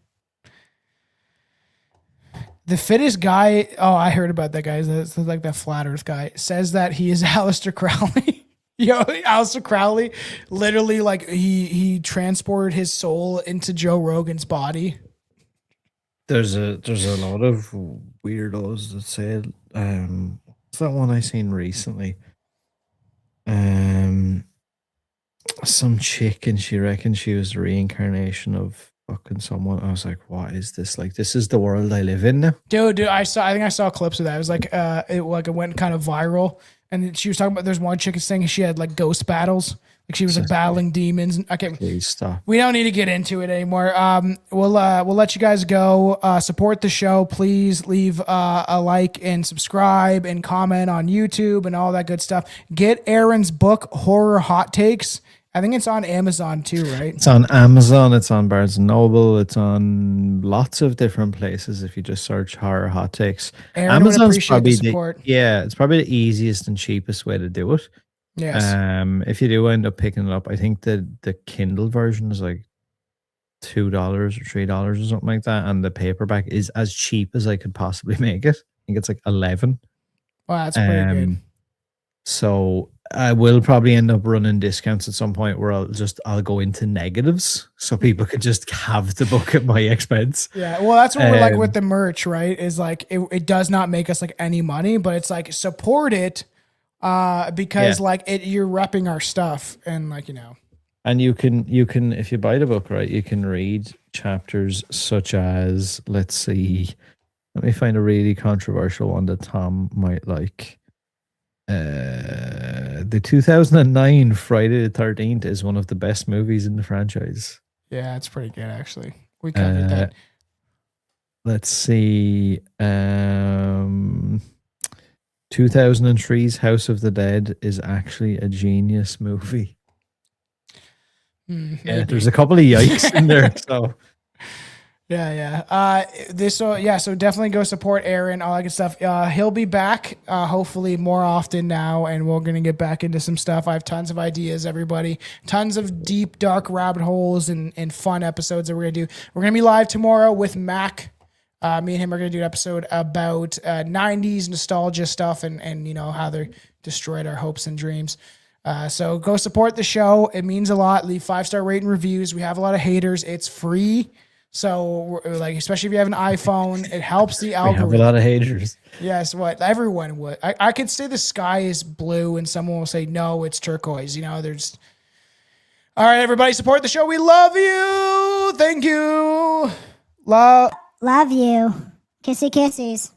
The fittest guy. Oh, I heard about that guy. That's like that flat Earth guy says that he is Aleister Crowley. Aleister Crowley, literally, like he transported his soul into Joe Rogan's body. There's a lot of weirdos that say, what's that one I seen recently? Some chick, and she reckoned she was the reincarnation of fucking someone. I was like, what is this? Like, this is the world I live in now. Dude, I think I saw clips of that. It was like it went kind of viral, and she was talking about there's one chick saying she had like ghost battles, like she was like battling demons. I can't. Please stop. We don't need to get into it anymore. We'll let you guys go. Support the show. Please leave a like and subscribe and comment on YouTube and all that good stuff. Get Aran's book, Horror Hot Takes. I think it's on Amazon too, right? It's on Amazon. It's on Barnes and Noble. It's on lots of different places. If you just search horror hot takes, Aaron would appreciate the support. It's probably the easiest and cheapest way to do it. Yes. If you do end up picking it up, I think the Kindle version is like $2 or $3 or something like that, and the paperback is as cheap as I could possibly make it. I think it's like 11. Wow, that's pretty good. So I will probably end up running discounts at some point where I'll go into negatives so people could just have the book at my expense. Yeah, well, that's what we're like with the merch, right? Is like it does not make us like any money, but it's like support it because like you're repping our stuff and like, you know. And you can if you buy the book, right, you can read chapters such as, let's see, let me find a really controversial one that Tom might like. The 2009 Friday the 13th is one of the best movies in the franchise. Yeah, it's pretty good actually. We covered that. Let's see. 2003's House of the Dead is actually a genius movie. Yeah, there's a couple of yikes in there. So Yeah. So definitely go support Aran, all that good stuff. He'll be back, hopefully more often now, and we're going to get back into some stuff. I have tons of ideas, everybody. Tons of deep, dark rabbit holes and fun episodes that we're going to do. We're going to be live tomorrow with Mac. Me and him are going to do an episode about 90s nostalgia stuff and you know, how they destroyed our hopes and dreams. So go support the show. It means a lot. Leave 5-star rating reviews. We have a lot of haters. It's free. So, like, especially if you have an iPhone, it helps the algorithm. We have a lot of haters. Yes, what everyone would. I could say the sky is blue, and someone will say no, it's turquoise. You know, there's. All right, everybody, support the show. We love you. Thank you. Love you. Kissy kissies.